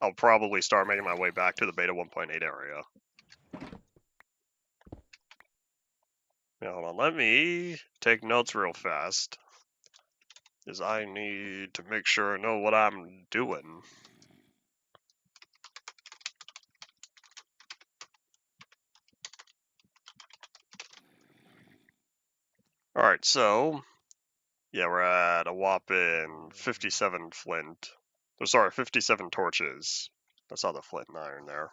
I'll probably start making my way back to the beta 1.8 area. Now, hold on, let me take notes real fast, because I need to make sure I know what I'm doing. Alright, so, yeah, we're at a whopping 57 flint. Oh, sorry, 57 torches. That's all the flint and iron there.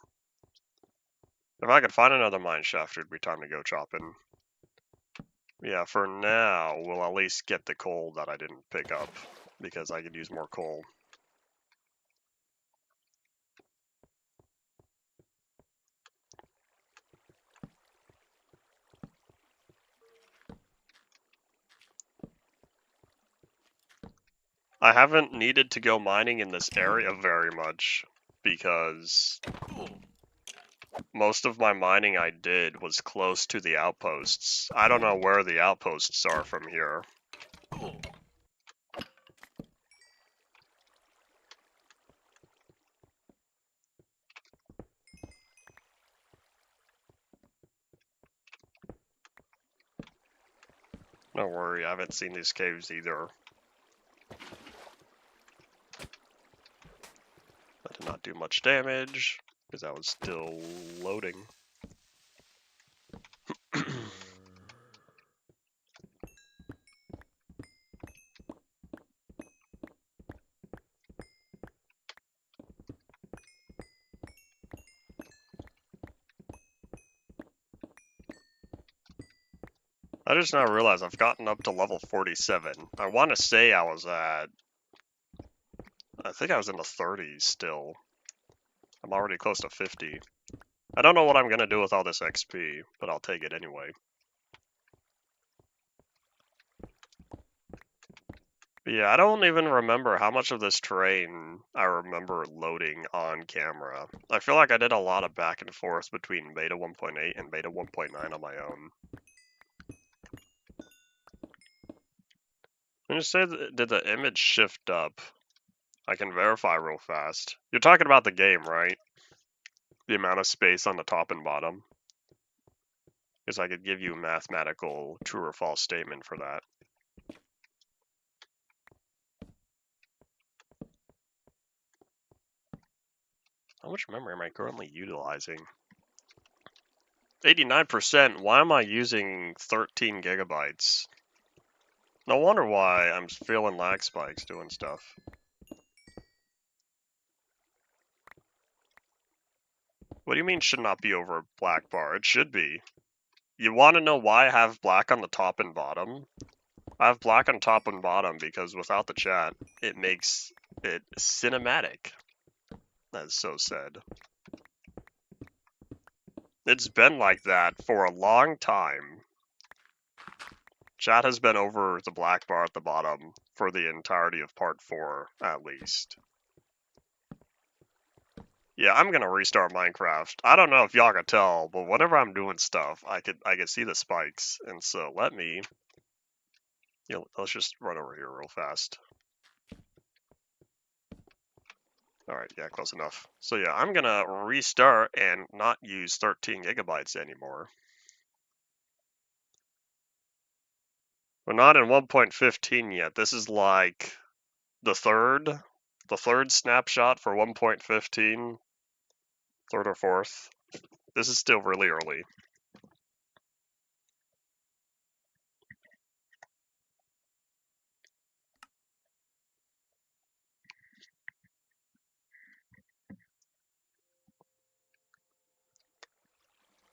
If I could find another mine shaft, it'd be time to go chopping. Yeah, for now, we'll at least get the coal that I didn't pick up, because I could use more coal. I haven't needed to go mining in this area very much, because most of my mining I did was close to the outposts. I don't know where the outposts are from here. Don't worry, I haven't seen these caves either. That did not do much damage, because I was still loading. I just now realized I've gotten up to level 47. I want to say I think I was in the 30s still. I'm already close to 50. I don't know what I'm going to do with all this XP, but I'll take it anyway. But yeah, I don't even remember how much of this terrain I remember loading on camera. I feel like I did a lot of back and forth between beta 1.8 and beta 1.9 on my own. When you say, did the image shift up? I can verify real fast. You're talking about the game, right? The amount of space on the top and bottom. Because I could give you a mathematical true or false statement for that. How much memory am I currently utilizing? 89%. Why am I using 13 gigabytes? No wonder why I'm feeling lag spikes doing stuff. What do you mean should not be over a black bar? It should be. You want to know why I have black on the top and bottom? I have black on top and bottom because without the chat, it makes it cinematic. That's so sad. It's been like that for a long time. Chat has been over the black bar at the bottom for the entirety of part 4, at least. Yeah, I'm gonna restart Minecraft. I don't know if y'all can tell, but whenever I'm doing stuff, I could see the spikes, and so let me. Let's just run over here real fast. All right, yeah, close enough. So yeah, I'm gonna restart and not use 13 gigabytes anymore. We're not in 1.15 yet. This is like the third snapshot for 1.15, third or fourth. This is still really early.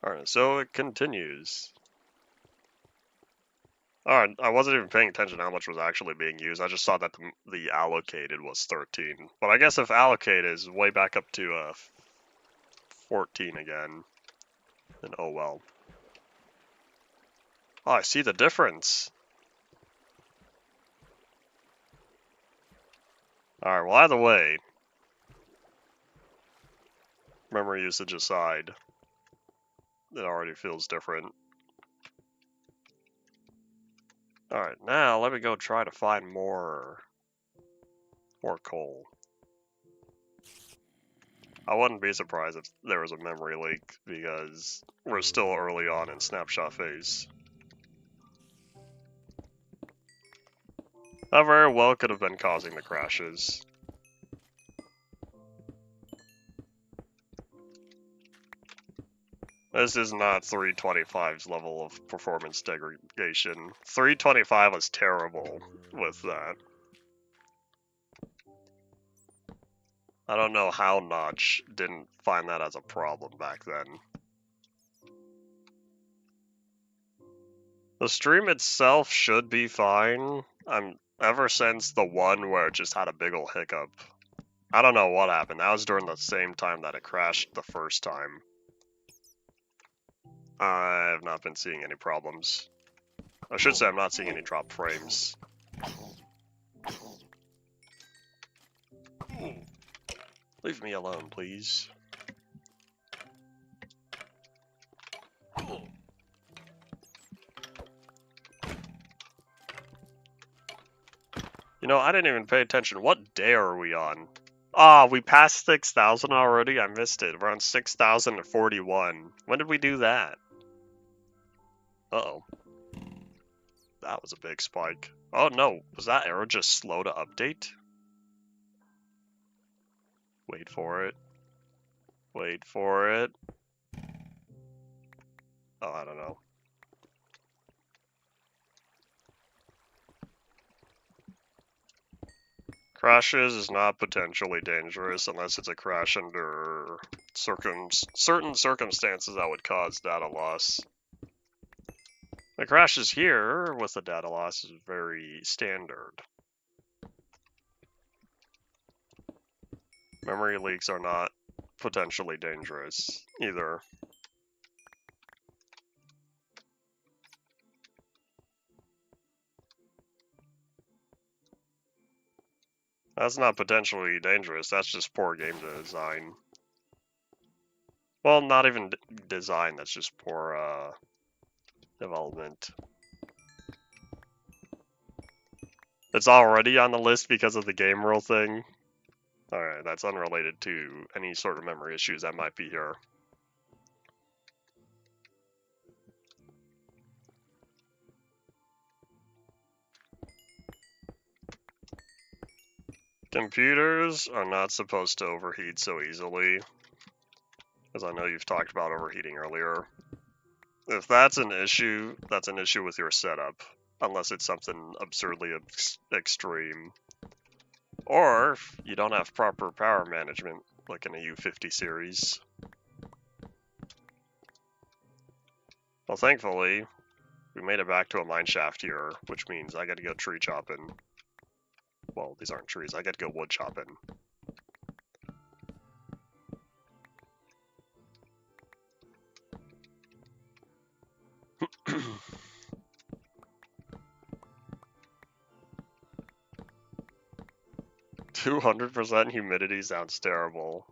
Alright, so it continues. Alright, I wasn't even paying attention to how much was actually being used. I just saw that the allocated was 13. But I guess if allocated is way back up to 14 again, then oh well. Oh, I see the difference. Alright, well either way, memory usage aside, it already feels different. Alright, now let me go try to find more coal. I wouldn't be surprised if there was a memory leak, because we're still early on in snapshot phase. That very well could have been causing the crashes. This is not 325's level of performance degradation. 325 was terrible with that. I don't know how Notch didn't find that as a problem back then. The stream itself should be fine. Ever since the one where it just had a big ol' hiccup. I don't know what happened. That was during the same time that it crashed the first time. I have not been seeing any problems. I should say I'm not seeing any drop frames. Leave me alone, please. You know, I didn't even pay attention. What day are we on? Ah, we passed 6,000 already? I missed it. We're on 6,041. When did we do that? Uh-oh. That was a big spike. Oh no, was that arrow just slow to update? Wait for it. Wait for it. Oh, I don't know. Crashes is not potentially dangerous unless it's a crash under certain circumstances that would cause data loss. The crashes here with the data loss is very standard. Memory leaks are not potentially dangerous either. That's not potentially dangerous, that's just poor game design. Well, not even design, that's just poor development. It's already on the list because of the game rule thing. Alright, that's unrelated to any sort of memory issues that might be here. Computers are not supposed to overheat so easily, as I know you've talked about overheating earlier. If that's an issue with your setup, unless it's something absurdly extreme. Or you don't have proper power management, like in a U50 series. Well, thankfully, we made it back to a mine shaft here, which means I gotta go tree chopping. Well, these aren't trees, I gotta go wood chopping. 200% humidity sounds terrible.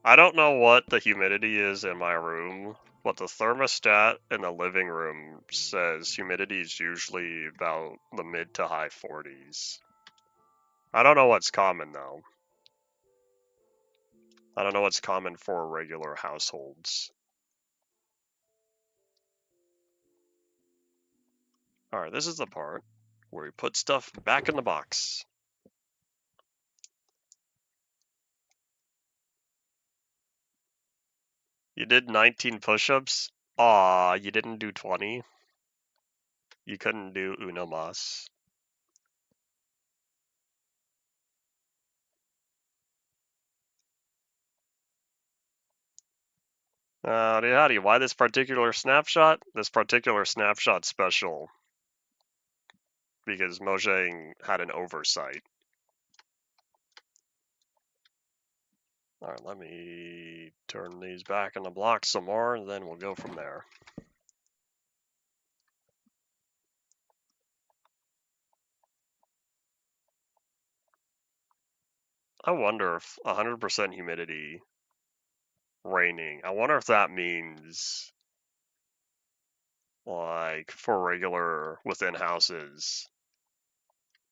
I don't know what the humidity is in my room, but the thermostat in the living room says humidity is usually about the mid to high 40s. I don't know what's common though. I don't know what's common for regular households. Alright, this is the part where we put stuff back in the box. You did 19 push-ups? Aw, you didn't do 20? You couldn't do uno mas? Howdy, why this particular snapshot? This particular snapshot's special because Mojang had an oversight. Alright, let me turn these back in the block some more, and then we'll go from there. I wonder if 100% humidity raining, I wonder if that means, like, for regular within houses,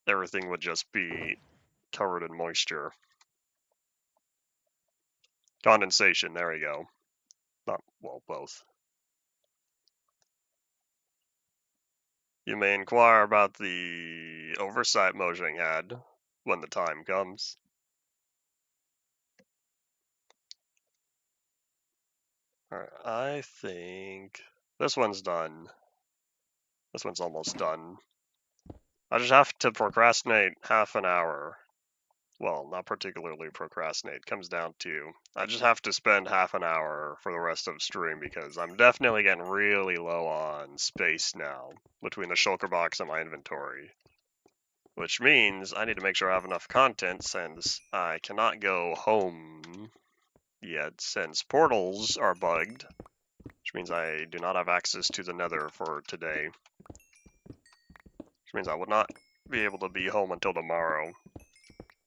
everything would just be covered in moisture. Condensation, there we go. Not, well, both. You may inquire about the oversight Mojang had when the time comes. Alright, I think this one's done. This one's almost done. I just have to procrastinate half an hour. Well, not particularly procrastinate. Comes down to I just have to spend half an hour for the rest of stream because I'm definitely getting really low on space now between the shulker box and my inventory. Which means I need to make sure I have enough content since I cannot go home yet since portals are bugged. Which means I do not have access to the nether for today. Which means I would not be able to be home until tomorrow.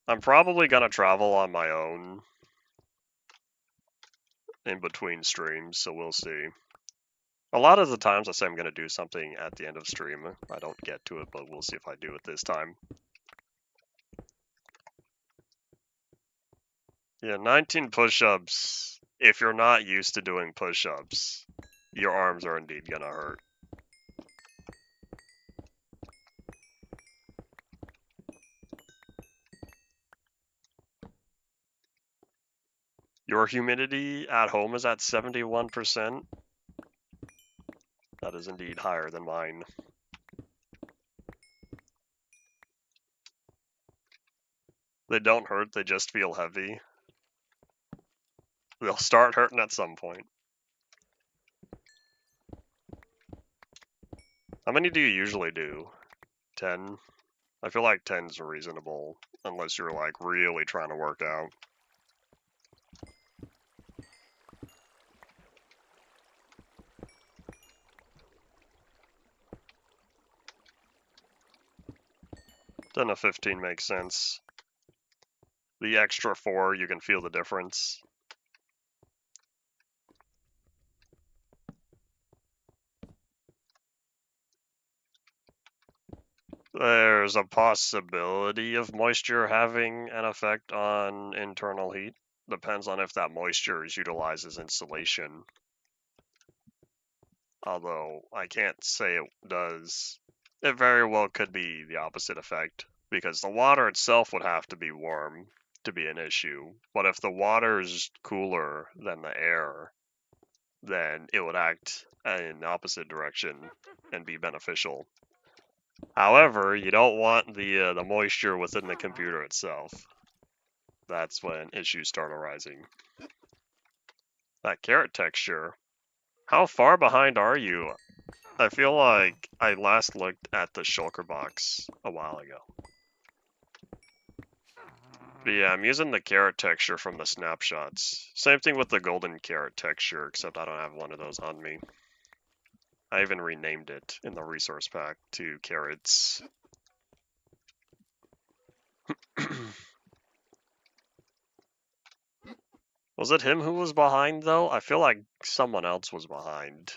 I'm probably gonna travel on my own in between streams, so we'll see. A lot of the times I say I'm gonna do something at the end of stream. I don't get to it, but we'll see if I do it this time. Yeah, 19 push-ups. If you're not used to doing push-ups, your arms are indeed gonna hurt. Your humidity at home is at 71%. That is indeed higher than mine. They don't hurt, they just feel heavy. They'll start hurting at some point. How many do you usually do? 10? I feel like 10's reasonable, unless you're like really trying to work out. Then a 15 makes sense. The extra 4, you can feel the difference. There's a possibility of moisture having an effect on internal heat. Depends on if that moisture is utilized as insulation. Although I can't say it does. It very well could be the opposite effect, because the water itself would have to be warm to be an issue. But if the water is cooler than the air, then it would act in the opposite direction and be beneficial. However, you don't want the moisture within the computer itself. That's when issues start arising. That carrot texture. How far behind are you? I feel like I last looked at the shulker box a while ago. But yeah, I'm using the carrot texture from the snapshots. Same thing with the golden carrot texture, except I don't have one of those on me. I even renamed it in the resource pack to carrots. Was it him who was behind, though? I feel like someone else was behind.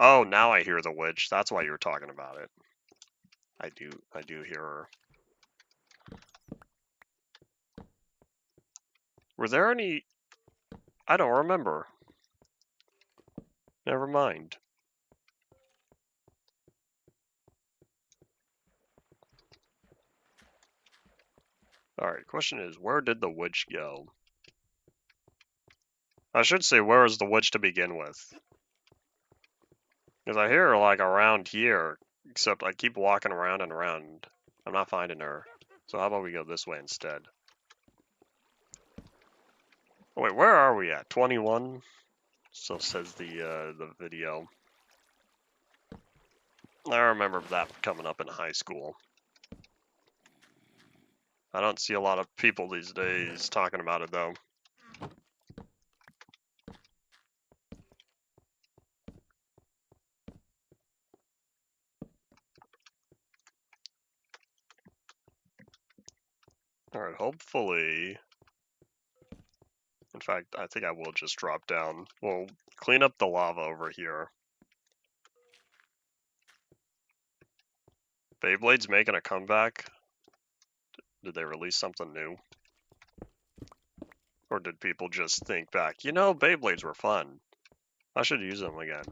Oh, now I hear the witch. That's why you were talking about it. I do hear her. Were there any... I don't remember. Never mind. Alright, question is, where did the witch go? I should say, where is the witch to begin with? Because I hear her, like, around here, except I keep walking around and around. I'm not finding her. So how about we go this way instead? Oh, wait, where are we at? 21? So says the video. I remember that coming up in high school. I don't see a lot of people these days talking about it, though. Alright, hopefully... In fact, I think I will just drop down. We'll clean up the lava over here. Beyblade's making a comeback? Did they release something new? Or did people just think back, you know, Beyblades were fun. I should use them again.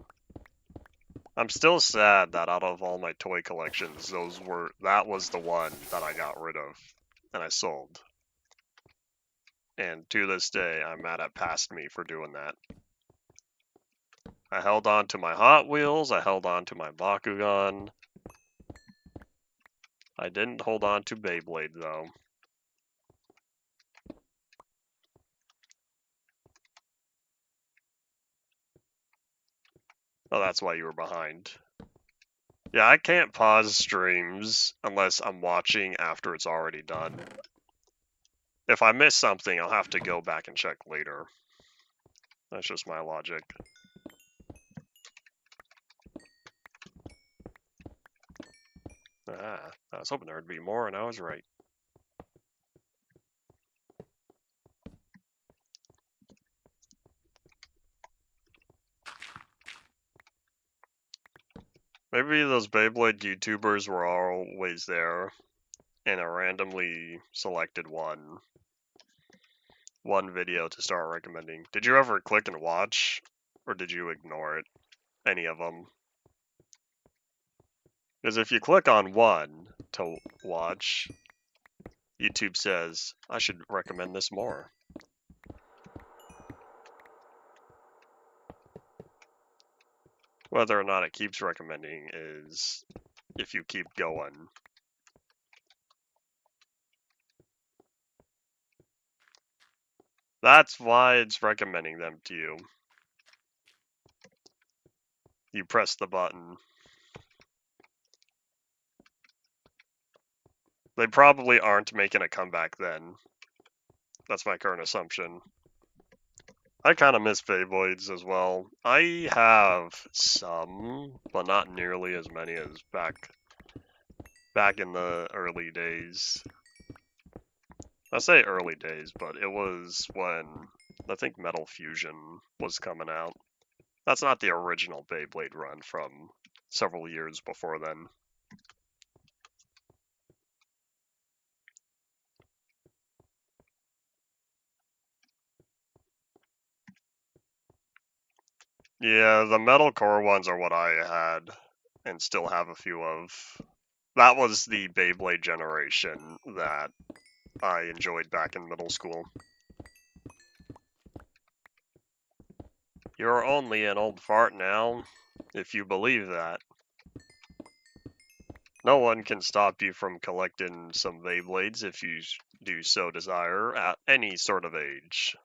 I'm still sad that out of all my toy collections, that was the one that I got rid of and I sold. And to this day, I'm mad at past me for doing that. I held on to my Hot Wheels, I held on to my Bakugan. I didn't hold on to Beyblade though. Oh, that's why you were behind. Yeah, I can't pause streams unless I'm watching after it's already done. If I miss something, I'll have to go back and check later. That's just my logic. Ah, I was hoping there would be more, and I was right. Maybe those Beyblade YouTubers were always there, and I randomly selected one video to start recommending. Did you ever click and watch, or did you ignore it? Any of them? Because if you click on one to watch, YouTube says, I should recommend this more. Whether or not it keeps recommending is if you keep going. That's why it's recommending them to you. You press the button. They probably aren't making a comeback then. That's my current assumption. I kind of miss Beyblades as well. I have some, but not nearly as many as back in the early days. I say early days, but it was when I think Metal Fusion was coming out. That's not the original Beyblade run from several years before then. Yeah, the metalcore ones are what I had and still have a few of. That was the Beyblade generation that I enjoyed back in middle school. You're only an old fart now, if you believe that. No one can stop you from collecting some Beyblades if you do so desire at any sort of age.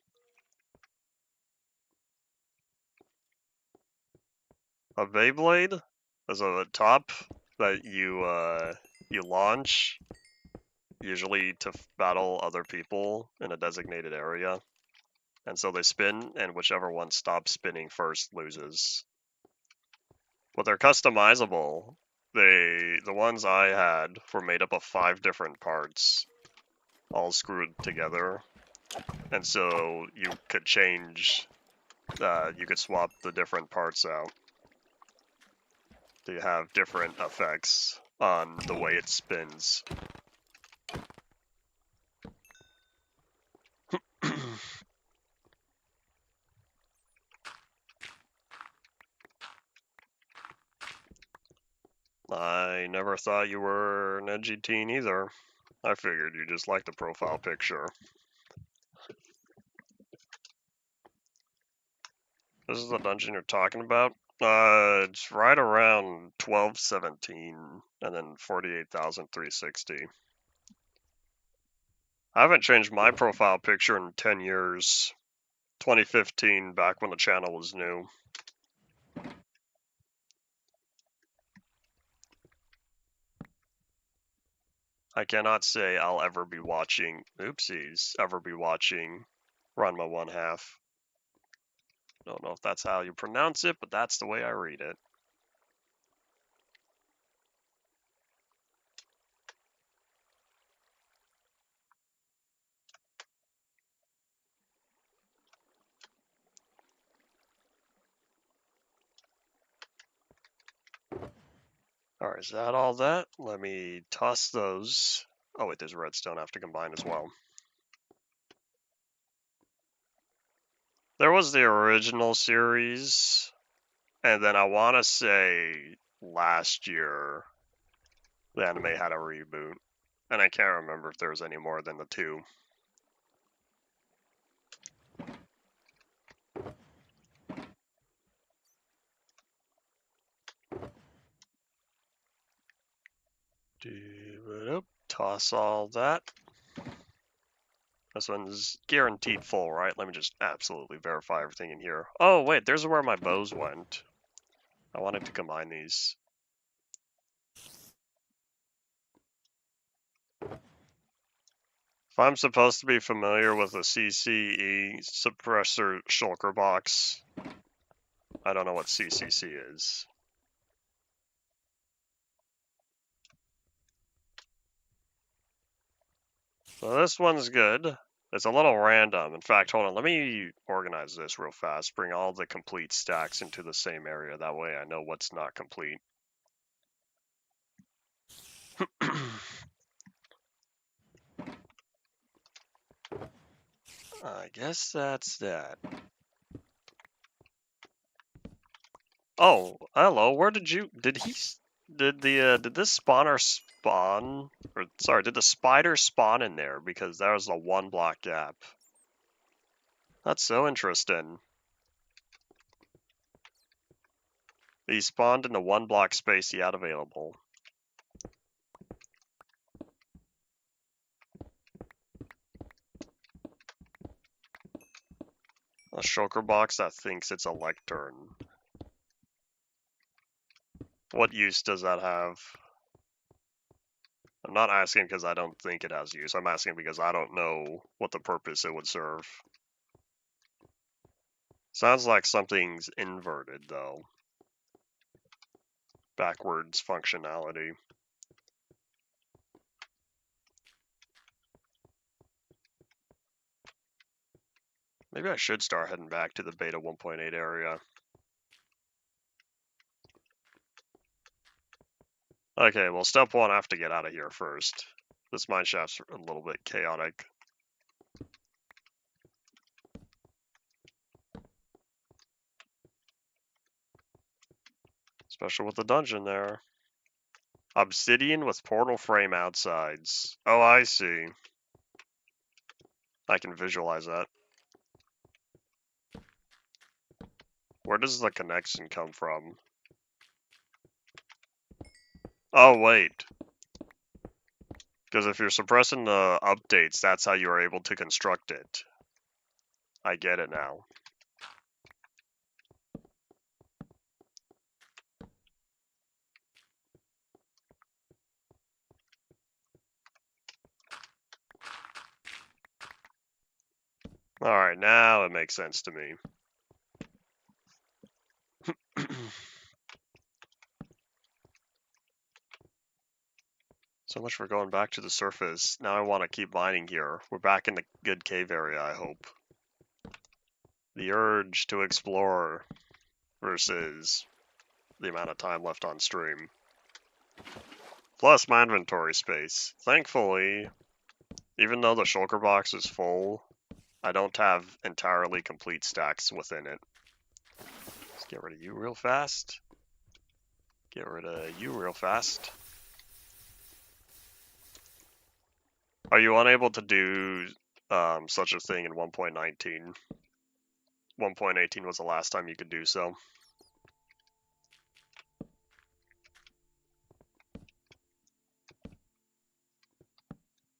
A Beyblade is a top that you launch, usually to battle other people in a designated area. And so they spin, and whichever one stops spinning first loses. But they're customizable. The ones I had were made up of 5 different parts, all screwed together. And so you could change, you could swap the different parts out to have different effects on the way it spins. I never thought you were an edgy teen either. I figured you just liked the profile picture. This is the dungeon you're talking about? It's right around 1217 and then 48,360. I haven't changed my profile picture in 10 years. 2015, back when the channel was new. I cannot say I'll ever be watching, oopsies, Ranma 1/2. Don't know if that's how you pronounce it, but that's the way I read it. Alright, is that all that? Let me toss those. Oh wait, there's redstone I have to combine as well. There was the original series, and then I want to say last year the anime had a reboot, and I can't remember if there was any more than the two. Toss all that. This one's guaranteed full, right? Let me just absolutely verify everything in here. Oh, wait, there's where my bows went. I wanted to combine these. If I'm supposed to be familiar with a CCE suppressor shulker box, I don't know what CCC is. So this one's good. It's a little random. In fact, hold on, let me organize this real fast. Bring all the complete stacks into the same area. That way I know what's not complete. I guess that's that. Oh, hello. Where did you? Did he? Did this spawner spawn? Or sorry, did the spider spawn in there? Because there was a 1 block gap. That's so interesting. He spawned in the 1 block space he had available. A shulker box that thinks it's a lectern. What use does that have? I'm not asking because I don't think it has use. I'm asking because I don't know what the purpose it would serve. Sounds like something's inverted, though. Backwards functionality. Maybe I should start heading back to the beta 1.8 area. Okay, well, step one, I have to get out of here first. This mine shaft's a little bit chaotic. Especially with the dungeon there. Obsidian with portal frame outsides. Oh, I see. I can visualize that. Where does the connection come from? Oh, wait. Because if you're suppressing the updates, that's how you are able to construct it. I get it now. Alright, now it makes sense to me. So much for going back to the surface. Now I want to keep mining here. We're back in the good cave area, I hope. The urge to explore versus the amount of time left on stream. Plus my inventory space. Thankfully, even though the shulker box is full, I don't have entirely complete stacks within it. Let's get rid of you real fast. Get rid of you real fast. Are you unable to do such a thing in 1.19? 1.18 was the last time you could do so.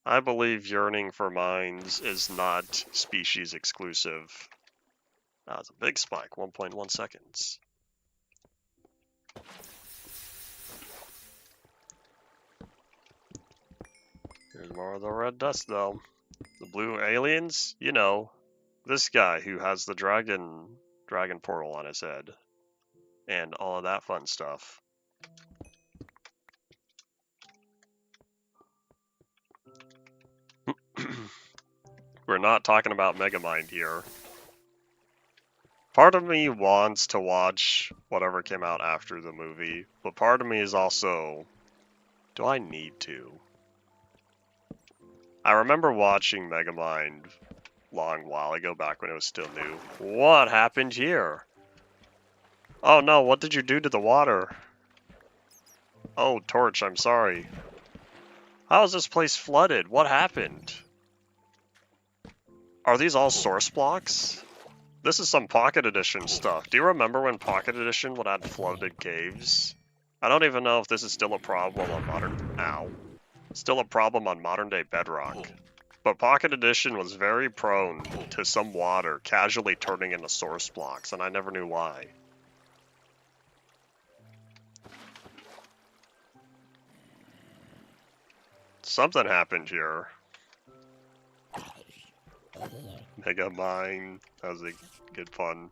I believe yearning for mines is not species exclusive. That's a big spike, 1.1 seconds. Here's more of the red dust though. The blue aliens, you know, this guy who has the dragon portal on his head. And all of that fun stuff. We're not talking about Megamind here. Part of me wants to watch whatever came out after the movie, but part of me is also, do I need to? I remember watching Megamind long while ago, back when it was still new. What happened here? Oh no, what did you do to the water? Oh, Torch, I'm sorry. How is this place flooded? What happened? Are these all source blocks? This is some Pocket Edition stuff. Do you remember when Pocket Edition would add flooded caves? I don't even know if this is still a problem on still a problem on modern day Bedrock. But Pocket Edition was very prone to some water casually turning into source blocks, and I never knew why. Something happened here. Mega Mine. That was a good fun.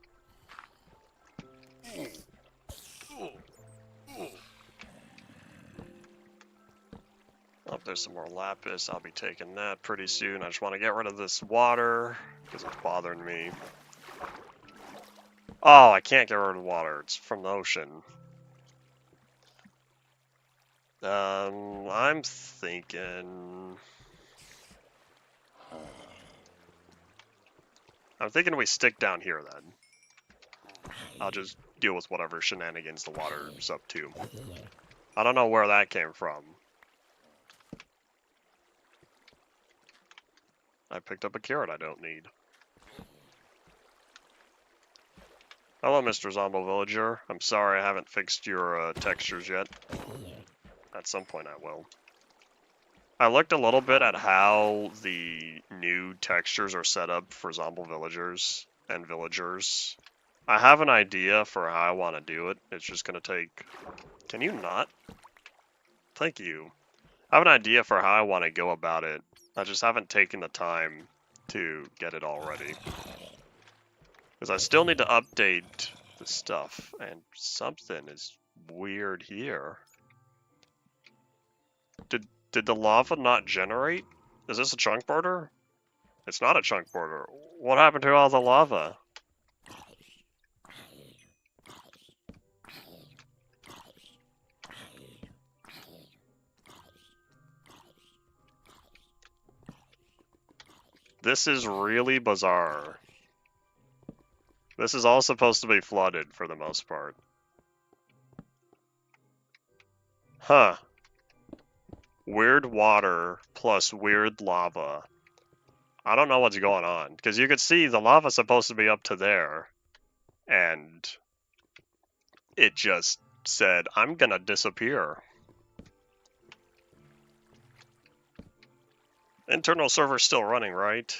Oh, there's some more lapis. I'll be taking that pretty soon. I just want to get rid of this water because it's bothering me. Oh, I can't get rid of water. It's from the ocean. I'm thinking we stick down here then. I'll just deal with whatever shenanigans the water's up to. I don't know where that came from. I picked up a carrot I don't need. Hello, Mr. Zombo Villager. I'm sorry I haven't fixed your textures yet. At some point I will. I looked a little bit at how the new textures are set up for Zombo Villagers and Villagers. I have an idea for how I want to do it. It's just going to take... Can you not? Thank you. I have an idea for how I want to go about it. I just haven't taken the time to get it all ready. Because I still need to update the stuff, and something is weird here. Did the lava not generate? Is this a chunk border? It's not a chunk border. What happened to all the lava? This is really bizarre. This is all supposed to be flooded for the most part. Huh. Weird water plus weird lava. I don't know what's going on, because you could see the lava's supposed to be up to there, and it just said, I'm gonna disappear. Internal server's still running, right?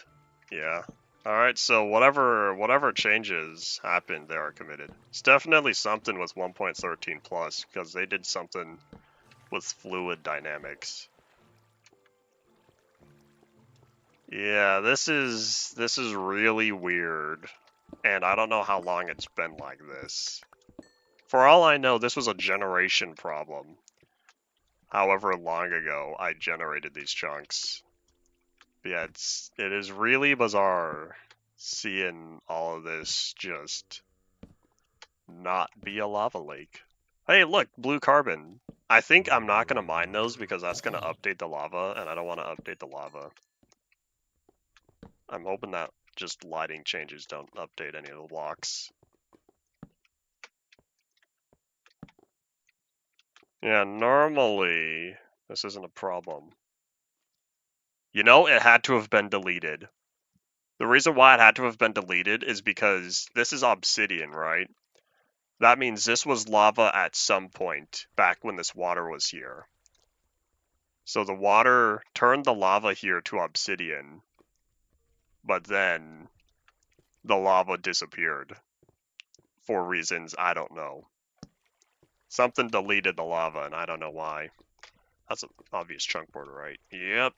Yeah. Alright, so whatever changes happened, they are committed. It's definitely something with 1.13 plus, because they did something with fluid dynamics. Yeah, this is really weird, and I don't know how long it's been like this. For all I know, this was a generation problem. However long ago I generated these chunks. But yeah, it is really bizarre seeing all of this just not be a lava lake. Hey, look, blue carbon. I think I'm not going to mine those because that's going to update the lava, and I don't want to update the lava. I'm hoping that just lighting changes don't update any of the blocks. Yeah, normally this isn't a problem. You know, it had to have been deleted. The reason why it had to have been deleted is because this is obsidian, right? That means this was lava at some point back when this water was here. So the water turned the lava here to obsidian, but then the lava disappeared for reasons I don't know. Something deleted the lava, and I don't know why. That's an obvious chunk border, right? Yep.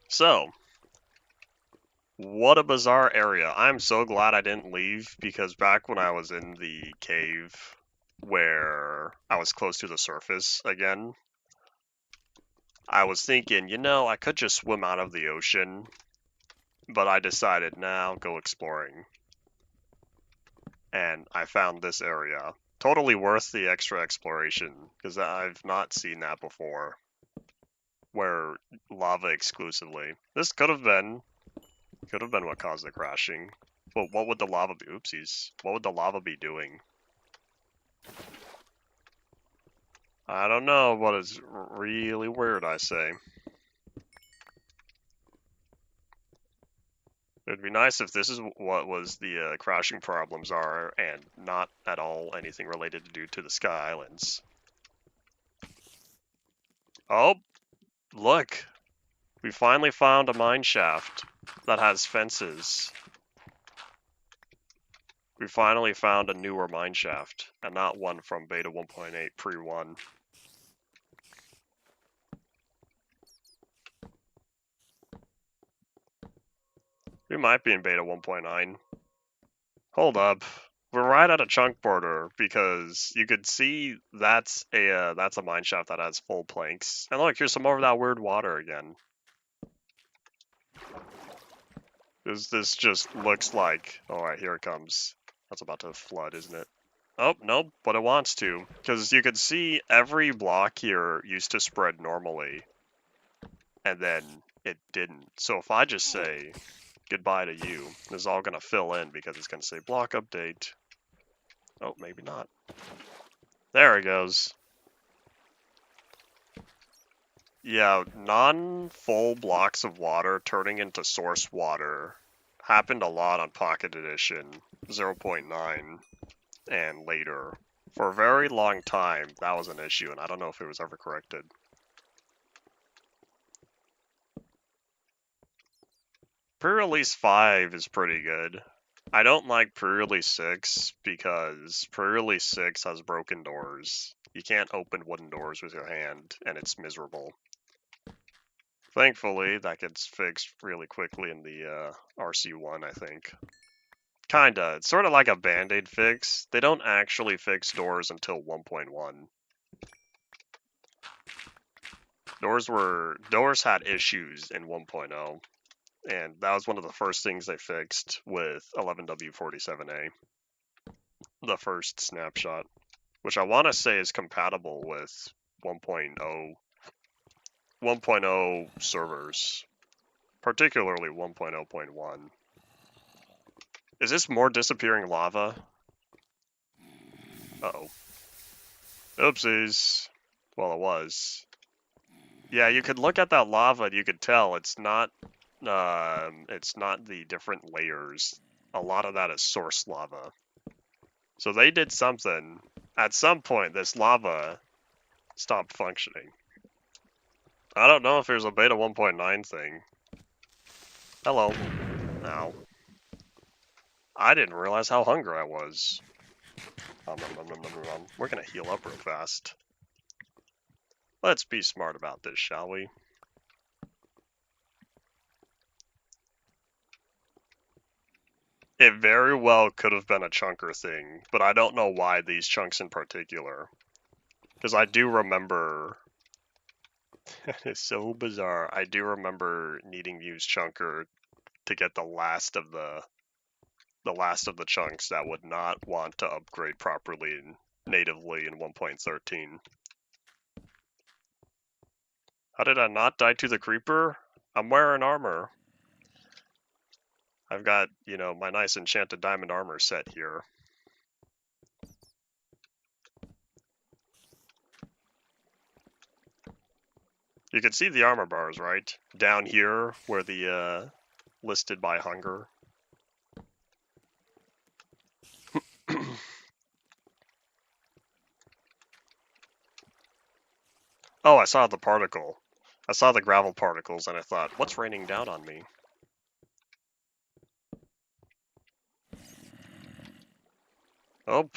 So, what a bizarre area. I'm so glad I didn't leave, because back when I was in the cave where I was close to the surface again, I was thinking, you know, I could just swim out of the ocean, but I decided, nah, I'll go exploring. and I found this area. Totally worth the extra exploration, because I've not seen that before. Where lava exclusively. This could have been what caused the crashing. But what would the lava be? Oopsies. What would the lava be doing? I don't know, but it's really weird, I say. It'd be nice if this is what was the crashing problems are, and not at all anything related to do to the Sky Islands. Oh, look! We finally found a mine shaft that has fences. We finally found a newer mine shaft, and not one from Beta 1.8 pre-1. We might be in Beta 1.9. Hold up. We're right at a chunk border because you could see that's a mine shaft that has full planks. And look, here's some more of that weird water again. This just looks like, alright, here it comes. That's about to flood, isn't it? Oh, nope, but it wants to. Because you could see every block here used to spread normally. And then it didn't. So if I just say goodbye to you, this is all going to fill in because it's going to say block update. Oh, maybe not. There it goes. Yeah, non-full blocks of water turning into source water happened a lot on Pocket Edition 0.9 and later. For a very long time, that was an issue, and I don't know if it was ever corrected. Pre-release 5 is pretty good. I don't like pre-release 6 because pre-release 6 has broken doors. You can't open wooden doors with your hand, and it's miserable. Thankfully, that gets fixed really quickly in the RC1, I think. Kinda. It's sort of like a band-aid fix. They don't actually fix doors until 1.1. Doors had issues in 1.0, and that was one of the first things they fixed with 11W47A. The first snapshot, which I want to say is compatible with 1.0 servers, particularly 1.0.1. Is this more disappearing lava? Uh-oh. Oopsies. Well, it was. Yeah, you could look at that lava and you could tell it's not the different layers. A lot of that is source lava. So they did something. At some point, this lava stopped functioning. I don't know if there's a beta 1.9 thing. Hello. Ow. I didn't realize how hungry I was. We're gonna heal up real fast. Let's be smart about this, shall we? It very well could have been a chunker thing, but I don't know why these chunks in particular. Because I do remember... It's so bizarre. I do remember needing to use chunker to get the last of the chunks that would not want to upgrade properly natively in 1.13. How did I not die to the creeper? I'm wearing armor. I've got, you know, my nice enchanted diamond armor set here. You can see the armor bars, right? Down here, where the, listed by hunger. Oh, I saw the particle. I saw the gravel particles, and I thought, what's raining down on me? Oh,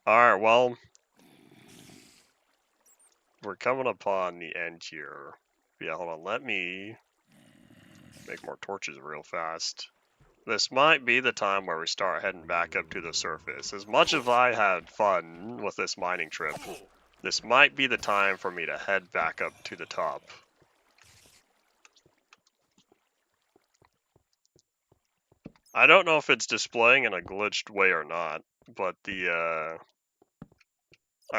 alright, well, we're coming upon the end here. Yeah, hold on, let me make more torches real fast. This might be the time where we start heading back up to the surface. As much as I had fun with this mining trip, this might be the time for me to head back up to the top. I don't know if it's displaying in a glitched way or not, but I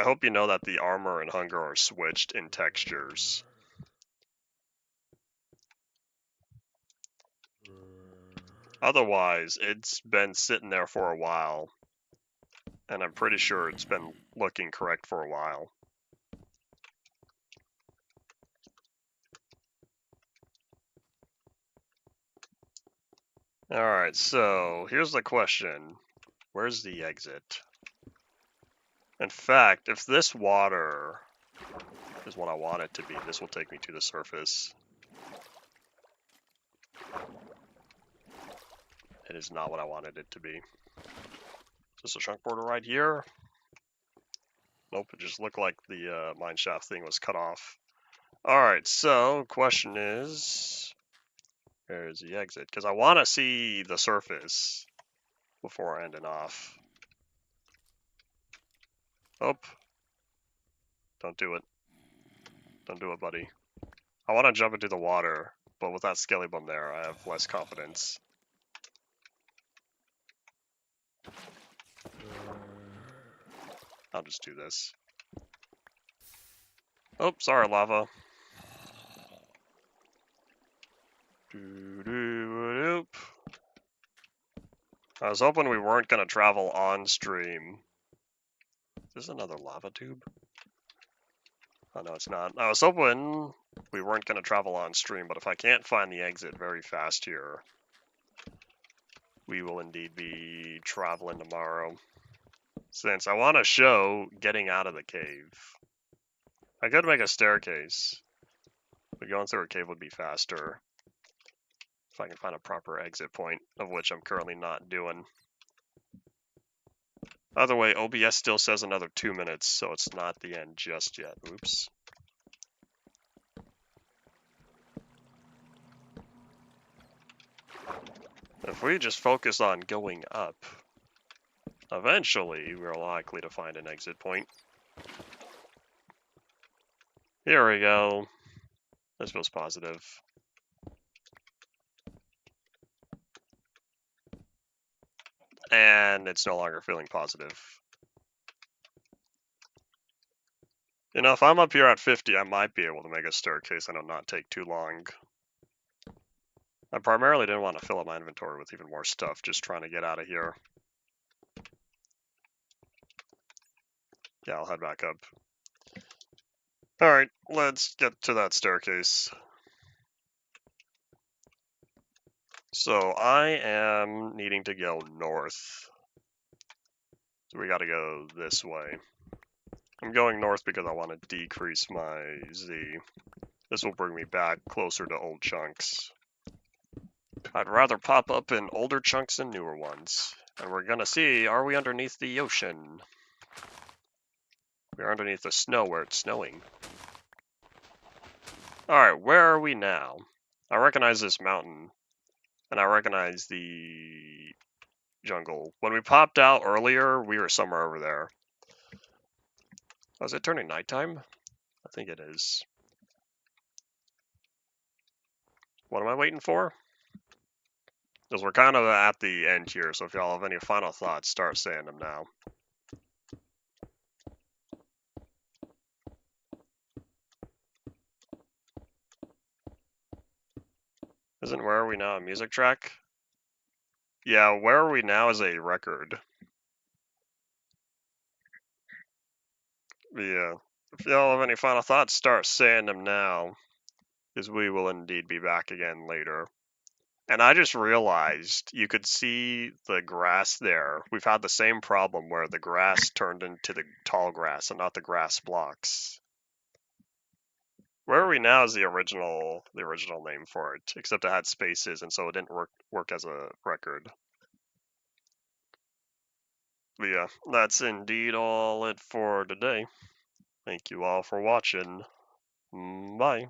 hope you know that the armor and hunger are switched in textures. Otherwise, it's been sitting there for a while, and I'm pretty sure it's been looking correct for a while. Alright, so here's the question. Where's the exit? In fact, if this water is what I want it to be, this will take me to the surface. It is not what I wanted it to be. Is this a chunk border right here? Nope, it just looked like the mine shaft thing was cut off. Alright, so question is, where's the exit? Because I want to see the surface before ending off. Oh, don't do it. Don't do it, buddy. I want to jump into the water, but with that skelly bum there, I have less confidence. I'll just do this. Oh, sorry, lava. Doo-doo-doop. I was hoping we weren't going to travel on stream. Is this another lava tube? Oh, no, it's not. I was hoping we weren't going to travel on stream, but if I can't find the exit very fast here, we will indeed be traveling tomorrow. Since I want to show getting out of the cave. I could make a staircase, but going through a cave would be faster. If I can find a proper exit point, of which I'm currently not doing. Either way, OBS still says another 2 minutes, so it's not the end just yet. Oops. If we just focus on going up, eventually we're likely to find an exit point. Here we go. This feels positive. And it's no longer feeling positive. You know, if I'm up here at 50, I might be able to make a staircase and it'll not take too long. I primarily didn't want to fill up my inventory with even more stuff, just trying to get out of here. Yeah, I'll head back up. Alright, let's get to that staircase. So I am needing to go north. So we gotta go this way. I'm going north because I want to decrease my Z. This will bring me back closer to old chunks. I'd rather pop up in older chunks than newer ones. And we're gonna see, are we underneath the ocean? We're underneath the snow where it's snowing. Alright, where are we now? I recognize this mountain. And I recognize the jungle. When we popped out earlier, we were somewhere over there. Oh, is it turning nighttime? I think it is. What am I waiting for? Because we're kind of at the end here, so if y'all have any final thoughts, start saying them now. Isn't Where Are We Now a music track? Yeah, Where Are We Now is a record. Yeah. If y'all have any final thoughts, start saying them now. Because we will indeed be back again later. And I just realized you could see the grass there. We've had the same problem where the grass turned into the tall grass and not the grass blocks. Where Are We Now is the original name for it, except it had spaces and so it didn't work as a record. But yeah, that's indeed all it for today. Thank you all for watching. Bye.